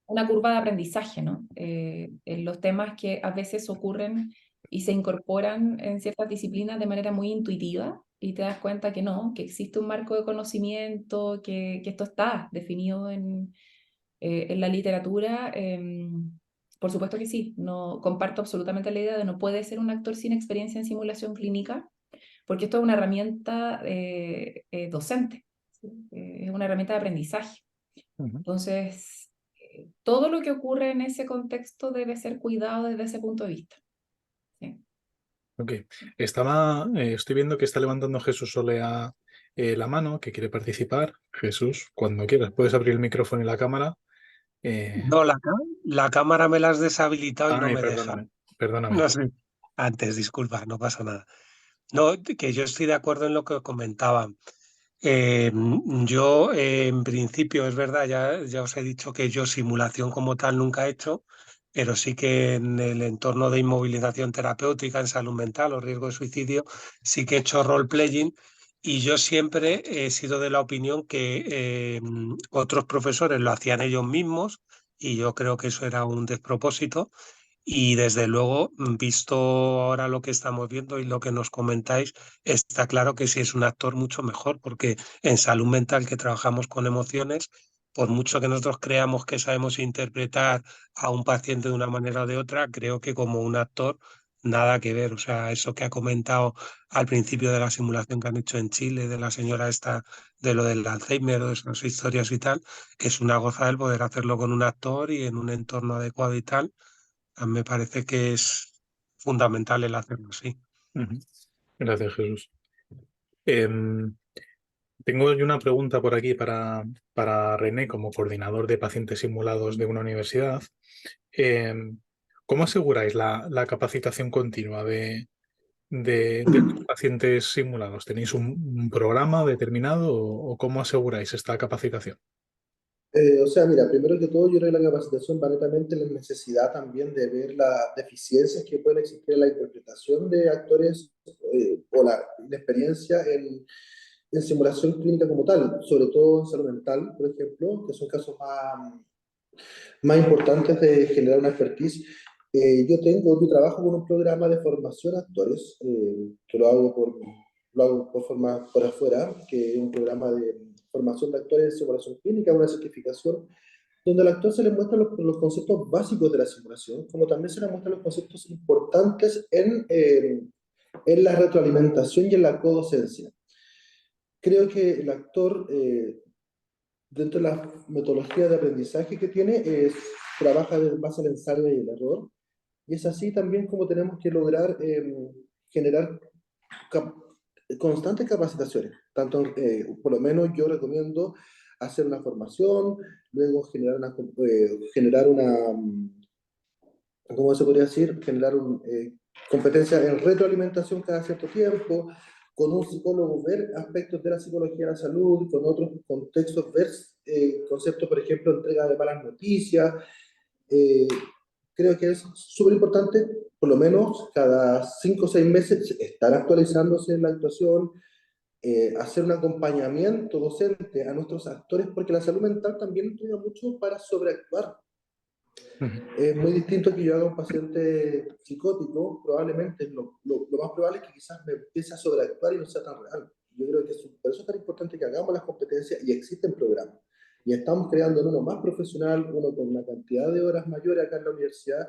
una curva de aprendizaje, ¿no? En los temas que a veces ocurren y se incorporan en ciertas disciplinas de manera muy intuitiva y te das cuenta que no, que existe un marco de conocimiento, que esto está definido en la literatura. Por supuesto que sí, no comparto absolutamente la idea de no puede ser un actor sin experiencia en simulación clínica, porque esto es una herramienta docente, ¿sí? Es una herramienta de aprendizaje. Ujú. Entonces, todo lo que ocurre en ese contexto debe ser cuidado desde ese punto de vista. ¿Sí? Ok. Estoy viendo que está levantando Jesús Olea la mano, que quiere participar. Jesús, cuando quieras, puedes abrir el micrófono y la cámara. No, la cámara me la has deshabilitado y no Ay, me deja. perdóname, perdóname. No sé. Antes, disculpa, no pasa nada. No, que yo estoy de acuerdo en lo que comentaban. Yo, en principio, es verdad, ya os he dicho que yo simulación como tal nunca he hecho, pero sí que en el entorno de inmovilización terapéutica en salud mental o riesgo de suicidio, sí que he hecho role-playing y yo siempre he sido de la opinión que otros profesores lo hacían ellos mismos y yo creo que eso era un despropósito. Y desde luego, visto ahora lo que estamos viendo y lo que nos comentáis, está claro que si es un actor mucho mejor, porque en salud mental que trabajamos con emociones, por mucho que nosotros creamos que sabemos interpretar a un paciente de una manera o de otra, creo que como un actor nada que ver. O sea, eso que ha comentado al principio de la simulación que han hecho en Chile, de la señora esta, de lo del Alzheimer, de esas historias y tal, es una gozada el poder hacerlo con un actor y en un entorno adecuado y tal. A mí me parece que es fundamental el hacerlo así. Ujú. Gracias, Jesús. Em, Tengo yo una pregunta por aquí para René, como coordinador de pacientes simulados de una universidad. Em, ¿Cómo aseguráis la capacitación continua de los pacientes simulados? ¿Tenéis un programa determinado o cómo aseguráis esta capacitación? O sea, mira, primero que todo, yo creo que la capacitación va netamente en la necesidad también de ver las deficiencias que pueden existir en la interpretación de actores o la experiencia en simulación clínica como tal, sobre todo en salud mental, por ejemplo, que son casos más importantes de generar una expertise. Yo trabajo con un programa de formación a actores, que lo hago por forma por afuera, que es un programa de formación de actores en simulación clínica, una certificación, donde al actor se le muestran los conceptos básicos de la simulación, como también se le muestran los conceptos importantes en la retroalimentación y en la codocencia. Creo que el actor, dentro de la metodología de aprendizaje que tiene, trabaja en base al ensayo y el error. Y es así también como tenemos que lograr generar cap constantes capacitaciones. Tanto, por lo menos yo recomiendo hacer una formación, luego generar una, ¿cómo se podría decir? Generar competencia en retroalimentación cada cierto tiempo, con un psicólogo ver aspectos de la psicología de la salud, con otros contextos ver conceptos, por ejemplo, entrega de malas noticias. eh, Creo que es súper importante, por lo menos cada 5 o 6 meses, estar actualizándose en la actuación, hacer un acompañamiento docente a nuestros actores, porque la salud mental también estudia mucho para sobreactuar. Ujú. Es muy distinto que yo haga un paciente psicótico, probablemente lo más probable es que quizás me empiece a sobreactuar y no sea tan real. Yo creo que por eso es tan importante que hagamos las competencias y existen programas. Y estamos creando uno más profesional, uno con una cantidad de horas mayores acá en la universidad,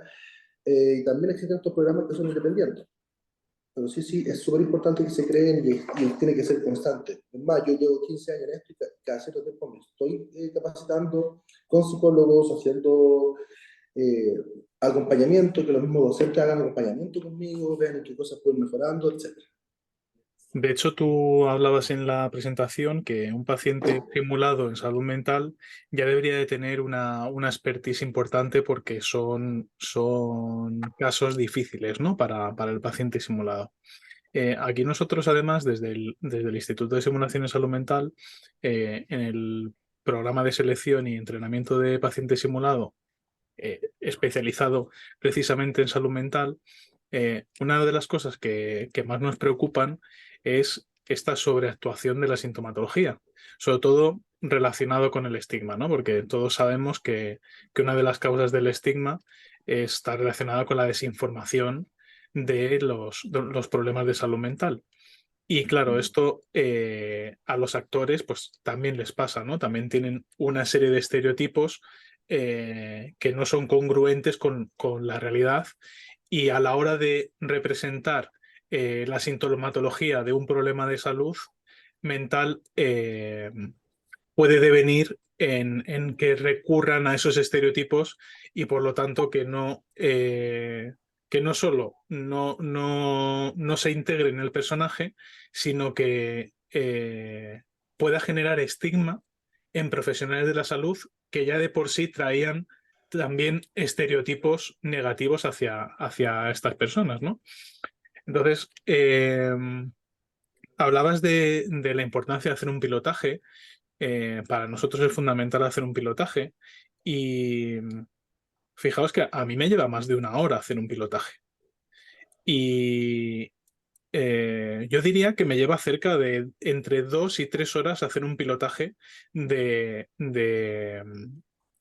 y también existen estos programas que son independientes. Pero sí, sí, es súper importante que se creen y tiene que ser constante. Es más, yo llevo 15 años en esto y cada cierto tiempo me estoy capacitando con psicólogos, haciendo eh, acompañamiento, que los mismos docentes hagan acompañamiento conmigo, vean en qué cosas pueden ir mejorando, etc. De hecho, tú hablabas en la presentación que un paciente simulado en salud mental ya debería de tener una expertise importante porque son casos difíciles, ¿no? Para el paciente simulado. Aquí nosotros, además, desde el Instituto de Simulación en Salud Mental, en el programa de selección y entrenamiento de paciente simulado, especializado precisamente en salud mental, una de las cosas que más nos preocupan es esta sobreactuación de la sintomatología, sobre todo relacionado con el estigma, ¿no? Porque todos sabemos que una de las causas del estigma está relacionada con la desinformación de los problemas de salud mental. Y claro, esto a los actores pues también les pasa, ¿no? También tienen una serie de estereotipos que no son congruentes con la realidad y a la hora de representar la sintomatología de un problema de salud mental puede devenir en que recurran a esos estereotipos y por lo tanto que no solo no se integre en el personaje, sino que pueda generar estigma en profesionales de la salud que ya de por sí traían también estereotipos negativos hacia estas personas, ¿no? Entonces, hablabas de la importancia de hacer un pilotaje. Para nosotros es fundamental hacer un pilotaje y fijaos que a mí me lleva más de una hora hacer un pilotaje. Y yo diría que me lleva cerca de entre 2 y 3 horas hacer un pilotaje de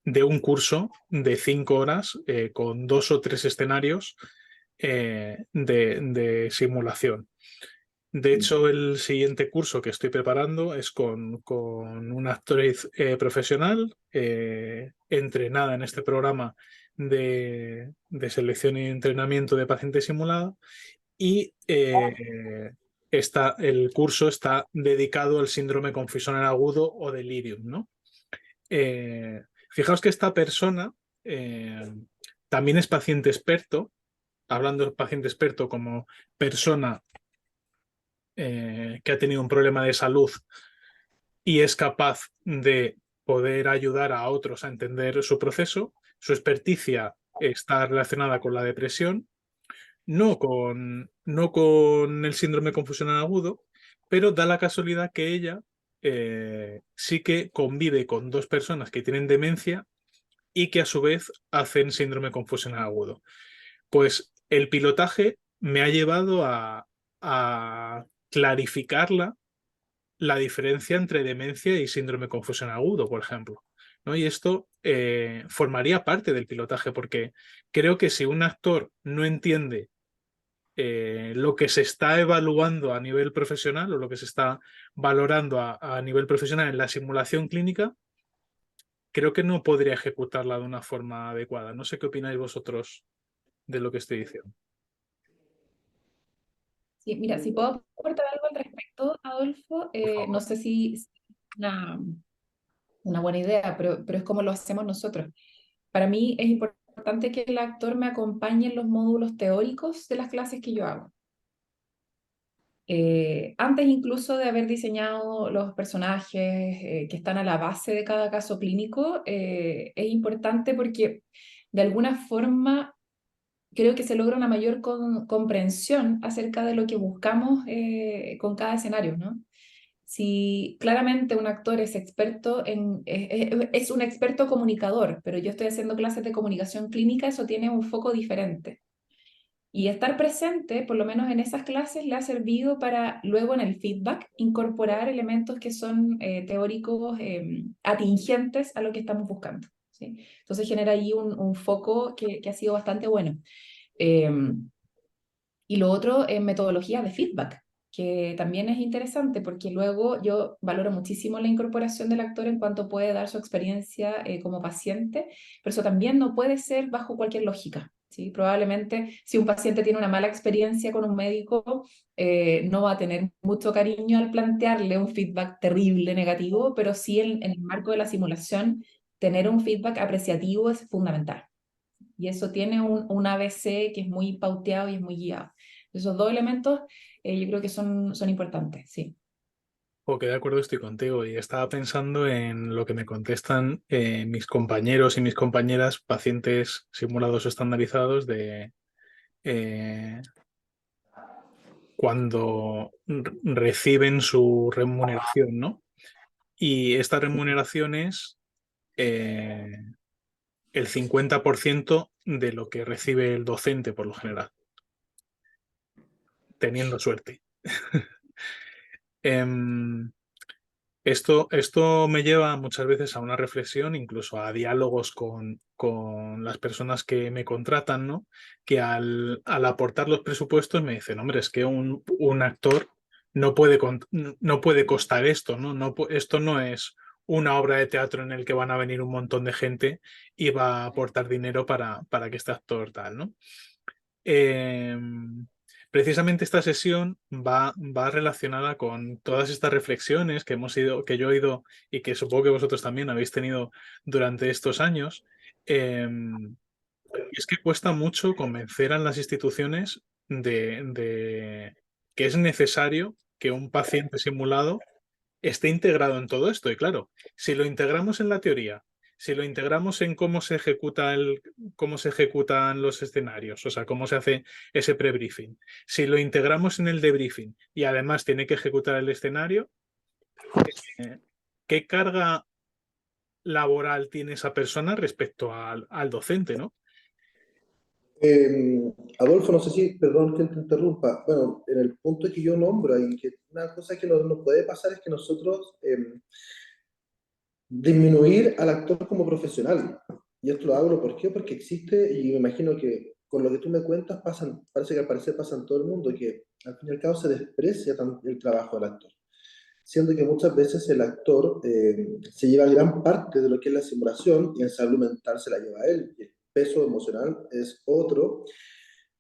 de un curso de 5 horas con 2 o 3 escenarios de simulación. De hecho, el siguiente curso que estoy preparando es con una actriz profesional entrenada en este programa de selección y entrenamiento de paciente simulado, y el curso está dedicado al síndrome confusional agudo o delirium, ¿no? Fijaos que esta persona también es paciente experto, hablando de paciente experto como persona que ha tenido un problema de salud y es capaz de poder ayudar a otros a entender su proceso. Su experticia está relacionada con la depresión, no con el síndrome confusional agudo, pero da la casualidad que ella sí que convive con 2 personas que tienen demencia y que a su vez hacen síndrome confusional agudo. Pues el pilotaje me ha llevado a clarificar la diferencia entre demencia y síndrome confusional agudo, por ejemplo, ¿no? Y esto formaría parte del pilotaje, porque creo que si un actor no entiende lo que se está evaluando a nivel profesional o lo que se está valorando a nivel profesional en la simulación clínica, creo que no podría ejecutarla de una forma adecuada. No sé qué opináis vosotros de lo que estoy diciendo. Sí, mira, si puedo aportar algo al respecto, Adolfo, Por favor. no sé si es una buena idea, pero es como lo hacemos nosotros. Para mí es importante que el actor me acompañe en los módulos teóricos de las clases que yo hago. Antes incluso de haber diseñado los personajes que están a la base de cada caso clínico, es importante porque de alguna forma creo que se logra una mayor comprensión acerca de lo que buscamos con cada escenario, ¿no? Si claramente un actor es experto es un experto comunicador, pero yo estoy haciendo clases de comunicación clínica, eso tiene un foco diferente. Y estar presente, por lo menos en esas clases, le ha servido para luego en el feedback incorporar elementos que son teóricos atingentes a lo que estamos buscando, ¿sí? Entonces genera ahí un foco que ha sido bastante bueno. Y lo otro es metodología de feedback, que también es interesante porque luego yo valoro muchísimo la incorporación del actor en cuanto puede dar su experiencia como paciente, pero eso también no puede ser bajo cualquier lógica, ¿sí? Probablemente si un paciente tiene una mala experiencia con un médico, no va a tener mucho cariño al plantearle un feedback terrible, negativo, pero sí en el marco de la simulación, tener un feedback apreciativo es fundamental. Y eso tiene un ABC que es muy pauteado y es muy guiado. Esos 2 elementos yo creo que son importantes, sí. Ok, de acuerdo, estoy contigo. Y estaba pensando en lo que me contestan mis compañeros y mis compañeras, pacientes simulados o estandarizados, de cuando reciben su remuneración, ¿no? Y esta remuneración es el 50% de lo que recibe el docente por lo general, teniendo suerte. Esto me lleva muchas veces a una reflexión, incluso a diálogos con las personas que me contratan, ¿no? Que al aportar los presupuestos me dicen, hombre, es que un actor no puede costar esto, ¿no? Esto no es una obra de teatro en el que van a venir un montón de gente y va a aportar dinero para que este actor tal, ¿no? Precisamente esta sesión va relacionada con todas estas reflexiones que yo he ido y que supongo que vosotros también habéis tenido durante estos años. Y es que cuesta mucho convencer a las instituciones de que es necesario que un paciente simulado esté integrado en todo esto. Y claro, si lo integramos en la teoría, si lo integramos en cómo se ejecutan los escenarios, o sea, cómo se hace ese pre-briefing, si lo integramos en el debriefing y además tiene que ejecutar el escenario, ¿qué carga laboral tiene esa persona respecto al docente, ¿no? Adolfo, no sé si, perdón que te interrumpa, bueno, en el punto que yo nombro y que una cosa que nos puede pasar es que nosotros disminuir al actor como profesional. Y esto lo hago, ¿por qué? Porque existe, y me imagino que con lo que tú me cuentas, parece que al parecer pasa en todo el mundo, que al fin y al cabo se desprecia el trabajo del actor. Siendo que muchas veces el actor se lleva gran parte de lo que es la simulación y en salud mental se la lleva él. Y el peso emocional es otro,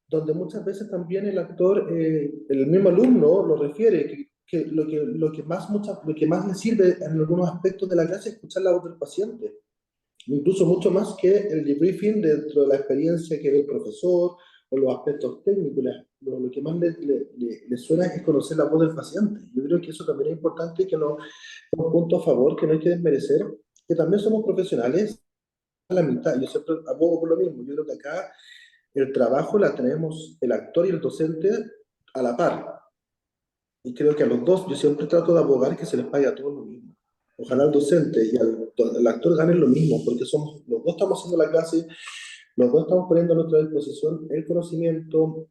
donde muchas veces también el actor, el mismo alumno lo refiere, que lo que más le sirve en algunos aspectos de la clase es escuchar la voz del paciente, incluso mucho más que el debriefing dentro de la experiencia que ve el profesor o los aspectos técnicos. Lo que más le suena es conocer la voz del paciente. Yo creo que eso también es importante y que no, es un punto a favor que no hay que desmerecer, que también somos profesionales a la mitad. Yo siempre abogo por lo mismo. Yo creo que acá el trabajo la tenemos el actor y el docente a la par. Y creo que a los dos, yo siempre trato de abogar que se les pague a todos lo mismo. Ojalá al docente y al actor ganen lo mismo, porque somos, los dos estamos haciendo la clase, los dos estamos poniendo a nuestra disposición el conocimiento,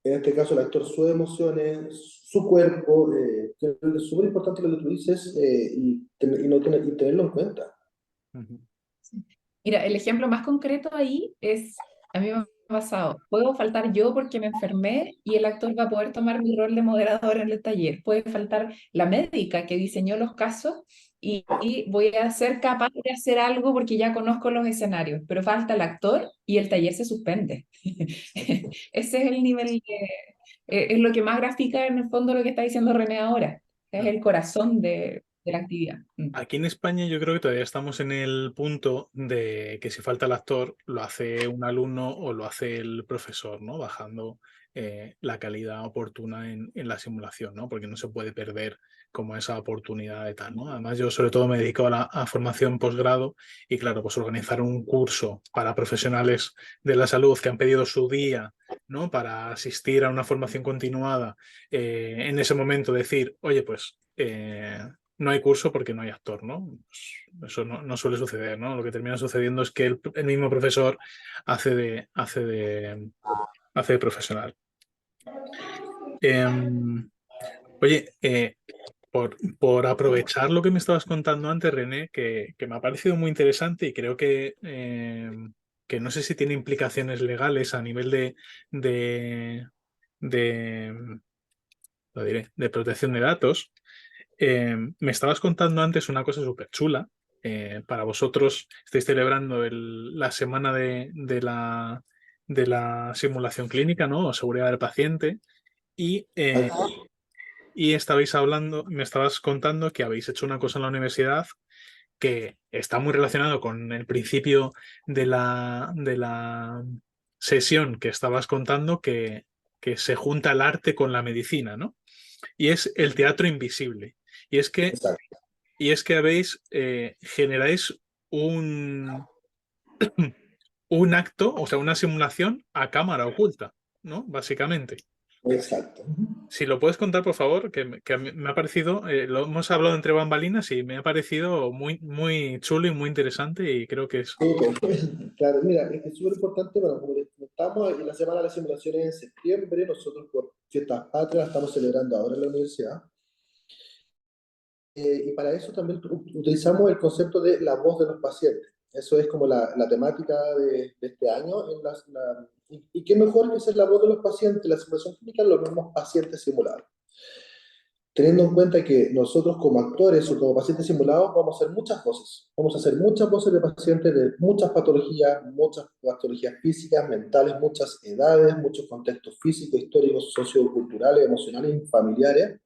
en este caso el actor sus emociones, su cuerpo, creo que es súper importante lo que tú dices y tenerlo en cuenta. Ujú. Mira, el ejemplo más concreto ahí es, a mí me ha pasado, puedo faltar yo porque me enfermé y el actor va a poder tomar mi rol de moderador en el taller. Puede faltar la médica que diseñó los casos y voy a ser capaz de hacer algo porque ya conozco los escenarios, pero falta el actor y el taller se suspende. Ese es el nivel es lo que más grafica en el fondo lo que está diciendo René ahora. Es el corazón de la actividad. Aquí en España yo creo que todavía estamos en el punto de que si falta el actor, lo hace un alumno o lo hace el profesor, ¿no? Bajando la calidad oportuna en la simulación, ¿no? Porque no se puede perder como esa oportunidad de tal, ¿no? Además, yo sobre todo me dedico a formación posgrado y claro, pues organizar un curso para profesionales de la salud que han pedido su día, ¿no? Para asistir a una formación continuada, en ese momento decir, oye, pues no hay curso porque no hay actor, ¿no? Pues eso no suele suceder, ¿no? Lo que termina sucediendo es que el mismo profesor hace de profesional. Oye, por aprovechar lo que me estabas contando antes, René, que me ha parecido muy interesante y creo que no sé si tiene implicaciones legales a nivel de, de, lo diré, de protección de datos. Me estabas contando antes una cosa súper chula. Para vosotros estáis celebrando la semana de la simulación clínica, ¿no? O seguridad del paciente. Y, eh, y estabais hablando, me estabas contando que habéis hecho una cosa en la universidad que está muy relacionado con el principio de la sesión que estabas contando, que se junta el arte con la medicina, ¿no? Y es el teatro invisible. Y es que Exacto. generáis un, un acto, o sea, una simulación a cámara oculta, ¿no? Básicamente. Exacto. Si lo puedes contar, por favor, que a mí me ha parecido, lo hemos hablado entre bambalinas y me ha parecido muy, muy chulo y muy interesante y creo que es... Claro, mira, es que es súper importante, bueno, como estamos en la semana de las simulaciones en septiembre, nosotros por fiestas patrias la estamos celebrando ahora en la universidad, y para eso también utilizamos el concepto de la voz de los pacientes. Eso es como la temática de este año. Y qué mejor que ser la voz de los pacientes, la simulación clínica, los mismos pacientes simulados. Teniendo en cuenta que nosotros como actores o como pacientes simulados vamos a hacer muchas voces. Vamos a hacer muchas voces de pacientes de muchas patologías físicas, mentales, muchas edades, muchos contextos físicos, históricos, socioculturales, emocionales y familiares.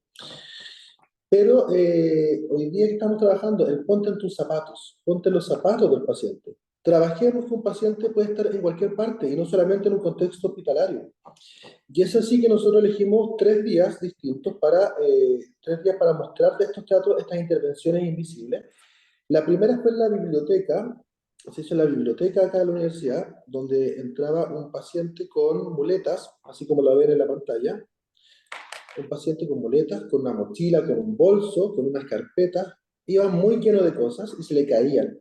Pero hoy día que estamos trabajando, el ponte en tus zapatos, ponte en los zapatos del paciente. Trabajemos que un paciente puede estar en cualquier parte y no solamente en un contexto hospitalario. Y es así que nosotros elegimos 3 días distintos 3 días para mostrarte estos teatros, estas intervenciones invisibles. La primera fue en la biblioteca, se hizo en la biblioteca acá de la universidad, donde entraba un paciente con muletas, así como lo ven en la pantalla, un paciente con muletas, con una mochila, con un bolso, con unas carpetas, iba muy lleno de cosas y se le caían.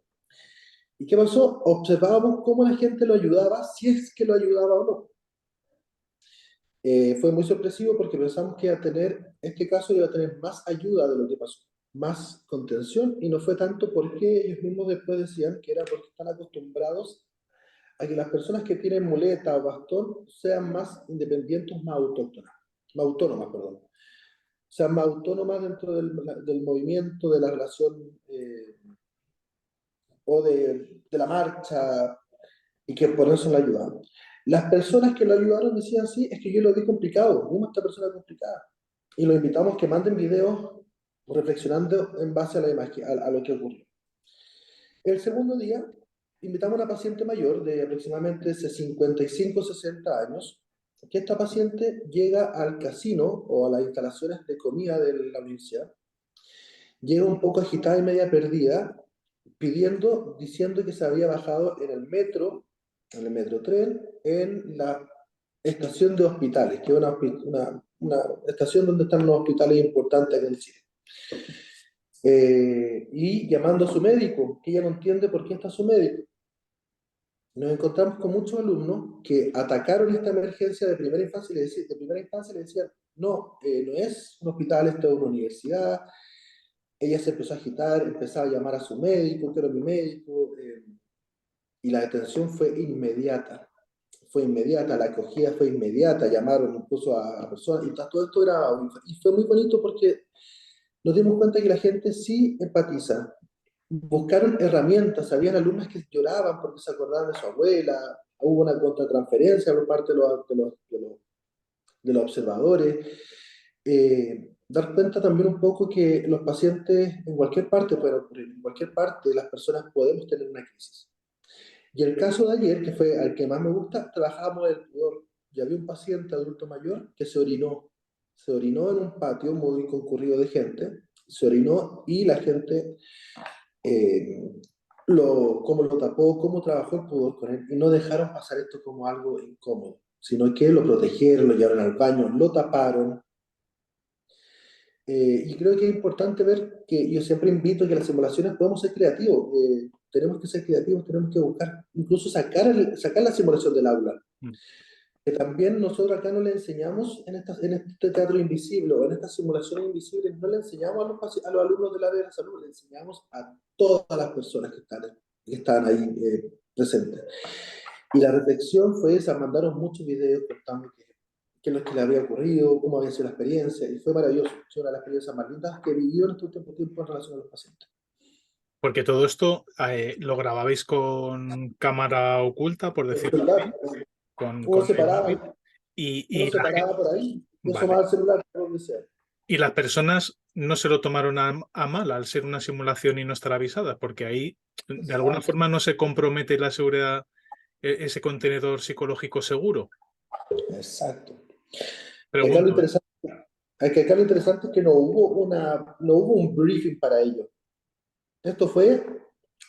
¿Y qué pasó? Observábamos cómo la gente lo ayudaba, si es que lo ayudaba o no. Fue muy sorpresivo porque pensamos que este caso iba a tener más ayuda de lo que pasó. más contención, y no fue tanto porque ellos mismos después decían que era porque están acostumbrados a que las personas que tienen muleta o bastón sean más independientes, más autónomas, perdón. Sean más autónomas dentro del movimiento, de la relación o de la marcha, y que por eso la ayudaban. Las personas que lo ayudaron decían, sí, es que yo lo vi complicado, vimos a esta persona complicada. Y los invitamos que manden videos reflexionando en base a, a lo que ocurrió. El segundo día, invitamos a una paciente mayor de aproximadamente 55 60 años, que esta paciente llega al casino o a las instalaciones de comida de la universidad, llega un poco agitada y media perdida, diciendo que se había bajado en el metrotren, en la estación de hospitales, que es una estación donde están los hospitales importantes aquí en Chile. Y llamando a su médico, que ella no entiende por qué está su médico. Nos encontramos con muchos alumnos que atacaron esta emergencia de primera infancia y le decían, no, no es un hospital, esto es una universidad. Ella se empezó a agitar, empezaba a llamar a su médico, que era mi médico, y la detención fue inmediata. Fue inmediata, la acogida fue inmediata, llamaron incluso a personas, y todo esto era, y fue muy bonito porque nos dimos cuenta que la gente sí empatiza. Buscaron herramientas, habían alumnas que lloraban porque se acordaban de su abuela, hubo una contratransferencia por parte de los observadores. Dar cuenta también un poco que los pacientes en cualquier parte pueden ocurrir, en cualquier parte las personas podemos tener una crisis. Y el caso de ayer, que fue al que más me gusta, trabajábamos el pudor, y había un paciente adulto mayor que se orinó en un patio muy concurrido de gente, se orinó y la gente cómo lo tapó, cómo trabajó el pudor con él, y no dejaron pasar esto como algo incómodo, sino que lo protegieron, lo llevaron al baño, lo taparon. Y creo que es importante ver que yo siempre invito a que las simulaciones podemos ser creativos, tenemos que ser creativos, tenemos que buscar, incluso sacar la simulación del aula. Que también nosotros acá no le enseñamos en este teatro invisible o en estas simulaciones invisibles, no le enseñamos a los alumnos del área de la salud, le enseñamos a todas las personas que están ahí presentes. Y la reflexión fue esa, mandaron muchos videos contando qué es lo que le había ocurrido, cómo había sido la experiencia, y fue maravilloso, fue una de las experiencias más lindas que vivió en este último tiempo en relación a los pacientes. Porque todo esto lo grababais con cámara oculta, por decirlo así, con Uno se el móvil. paraba, Y uno se paraba por ahí, y vale. asomaba el celular, donde sea. Y las personas no se lo tomaron a mal al ser una simulación y no estar avisadas, porque ahí de alguna forma no se compromete la seguridad, ese contenedor psicológico seguro. Exacto. Pregunto, Acá lo interesante es que no hubo un briefing para ello. Esto fue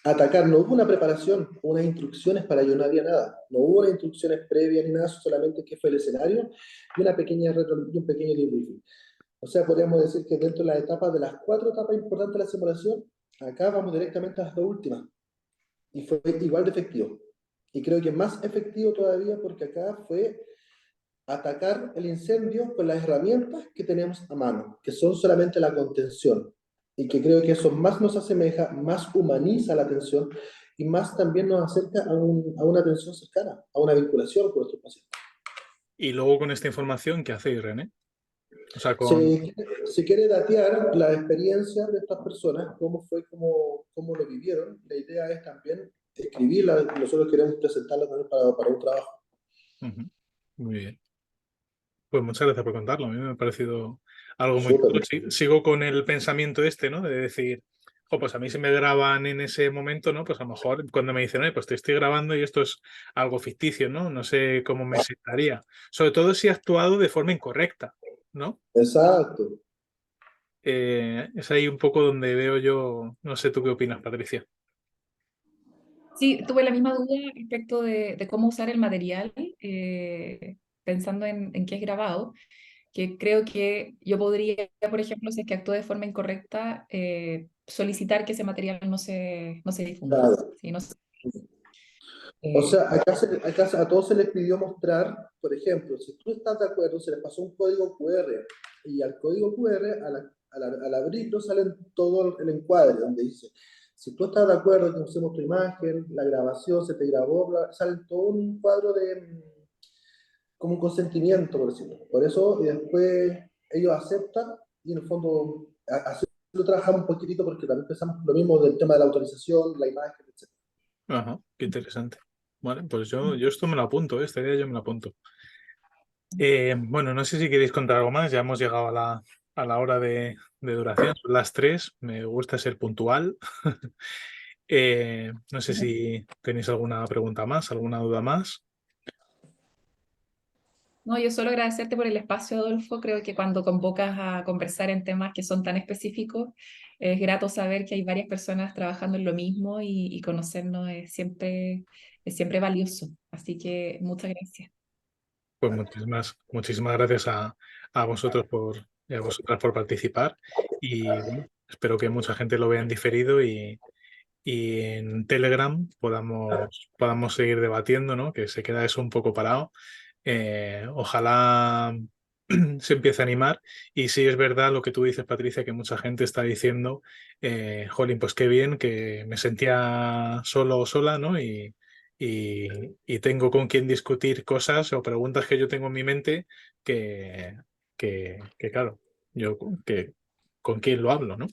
atacar, no hubo una preparación, unas instrucciones para ello, no había nada. No hubo unas instrucciones previas ni nada, solamente que fue el escenario y un pequeño debriefing. O sea, podríamos decir que dentro de de las 4 etapas importantes de la simulación, acá vamos directamente a las 2 últimas. Y fue igual de efectivo. Y creo que más efectivo todavía porque acá fue atacar el incendio con las herramientas que tenemos a mano, que son solamente la contención. Y que creo que eso más nos asemeja, más humaniza la atención y más también nos acerca a una atención cercana, a una vinculación con nuestros pacientes. y luego con esta información, ¿qué hacéis, René? O sea, Se quiere datear la experiencia de estas personas, cómo lo vivieron. La idea es también escribirla, nosotros queremos presentarla también para un trabajo. Muy bien. Pues muchas gracias por contarlo. A mí me ha parecido algo muy chulo. Sigo con el pensamiento ¿no? De decir, pues a mí si me graban en ese momento, ¿no? Pues a lo mejor cuando me dicen, pues te estoy grabando y esto es algo ficticio, ¿no? No sé cómo me sentaría. Sobre todo si he actuado de forma incorrecta, ¿no? Exacto. Es ahí un poco donde veo yo, no sé tú qué opinas, Patricia. Sí, tuve la misma duda respecto de cómo usar el material, pensando en qué es grabado, que creo que yo podría, por ejemplo, si es que actúo de forma incorrecta, solicitar que ese material no se difunda. Claro. ¿Sí? O sea, acá a todos se les pidió mostrar, por ejemplo, si tú estás de acuerdo, se les pasó un código QR, y al código QR, al abrirlo salen todo el encuadre, donde dice, si tú estás de acuerdo que usemos tu imagen, la grabación, se te grabó, sale todo un cuadro de como un consentimiento, por decirlo. Por eso, y después ellos aceptan, y en el fondo, así lo trabajamos un poquitito, porque también pensamos lo mismo del tema de la autorización, la imagen, etc. Ajá, qué interesante. Vale, pues yo esto me lo apunto, esta idea yo me la apunto. Bueno, no sé si queréis contar algo más, ya hemos llegado a la hora de duración, son las 3, me gusta ser puntual. No sé si tenéis alguna pregunta más, alguna duda más. No, yo solo agradecerte por el espacio, Adolfo. Creo que cuando convocas a conversar en temas que son tan específicos, es grato saber que hay varias personas trabajando en lo mismo y conocernos es siempre valioso. Así que muchas gracias. Pues muchísimas gracias a vosotros y a vosotras por participar y bueno, espero que mucha gente lo vea en diferido y en Telegram podamos seguir debatiendo, ¿no? Que se queda eso un poco parado. Ojalá se empiece a animar y sí es verdad lo que tú dices, Patricia, que mucha gente está diciendo, jolín, pues qué bien, que me sentía solo o sola, ¿no? Y, y tengo con quien discutir cosas o preguntas que yo tengo en mi mente que, que claro, yo que con quién lo hablo, ¿no?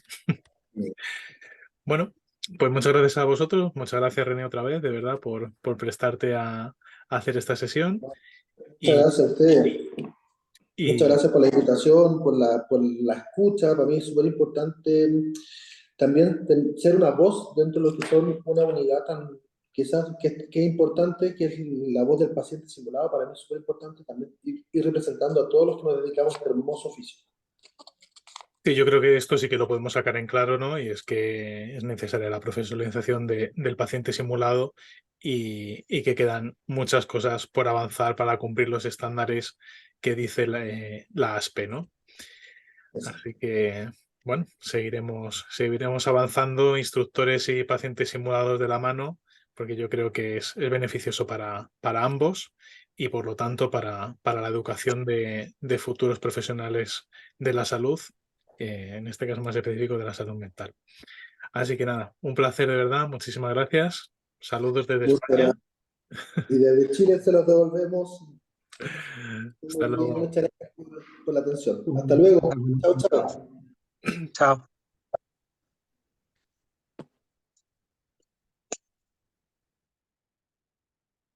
Bueno, pues muchas gracias a vosotros, muchas gracias René otra vez, de verdad, por prestarte a hacer esta sesión Muchas y, gracias a ustedes. Muchas y gracias por la invitación, por la escucha. Para mí es súper importante también ser una voz dentro de lo que son una unidad tan, quizás, que es importante, que es la voz del paciente simulado. Para mí es súper importante también ir representando a todos los que nos dedicamos a este hermoso oficio. sí, yo creo que esto sí que lo podemos sacar en claro, ¿no? Y es que es necesaria la profesionalización del paciente simulado y que quedan muchas cosas por avanzar para cumplir los estándares que dice la ASPE, ¿no? Así que, bueno, seguiremos avanzando, instructores y pacientes simulados de la mano, porque yo creo que es beneficioso para ambos y por lo tanto para la educación de futuros profesionales de la salud, en este caso más específico de la salud mental. Así que nada, un placer de verdad, muchísimas gracias. Saludos desde Muchas España. gracias. Y desde Chile se los devolvemos. Hasta Muy bien, luego. muchas gracias por la atención. Hasta luego. Chao, chao. Chao.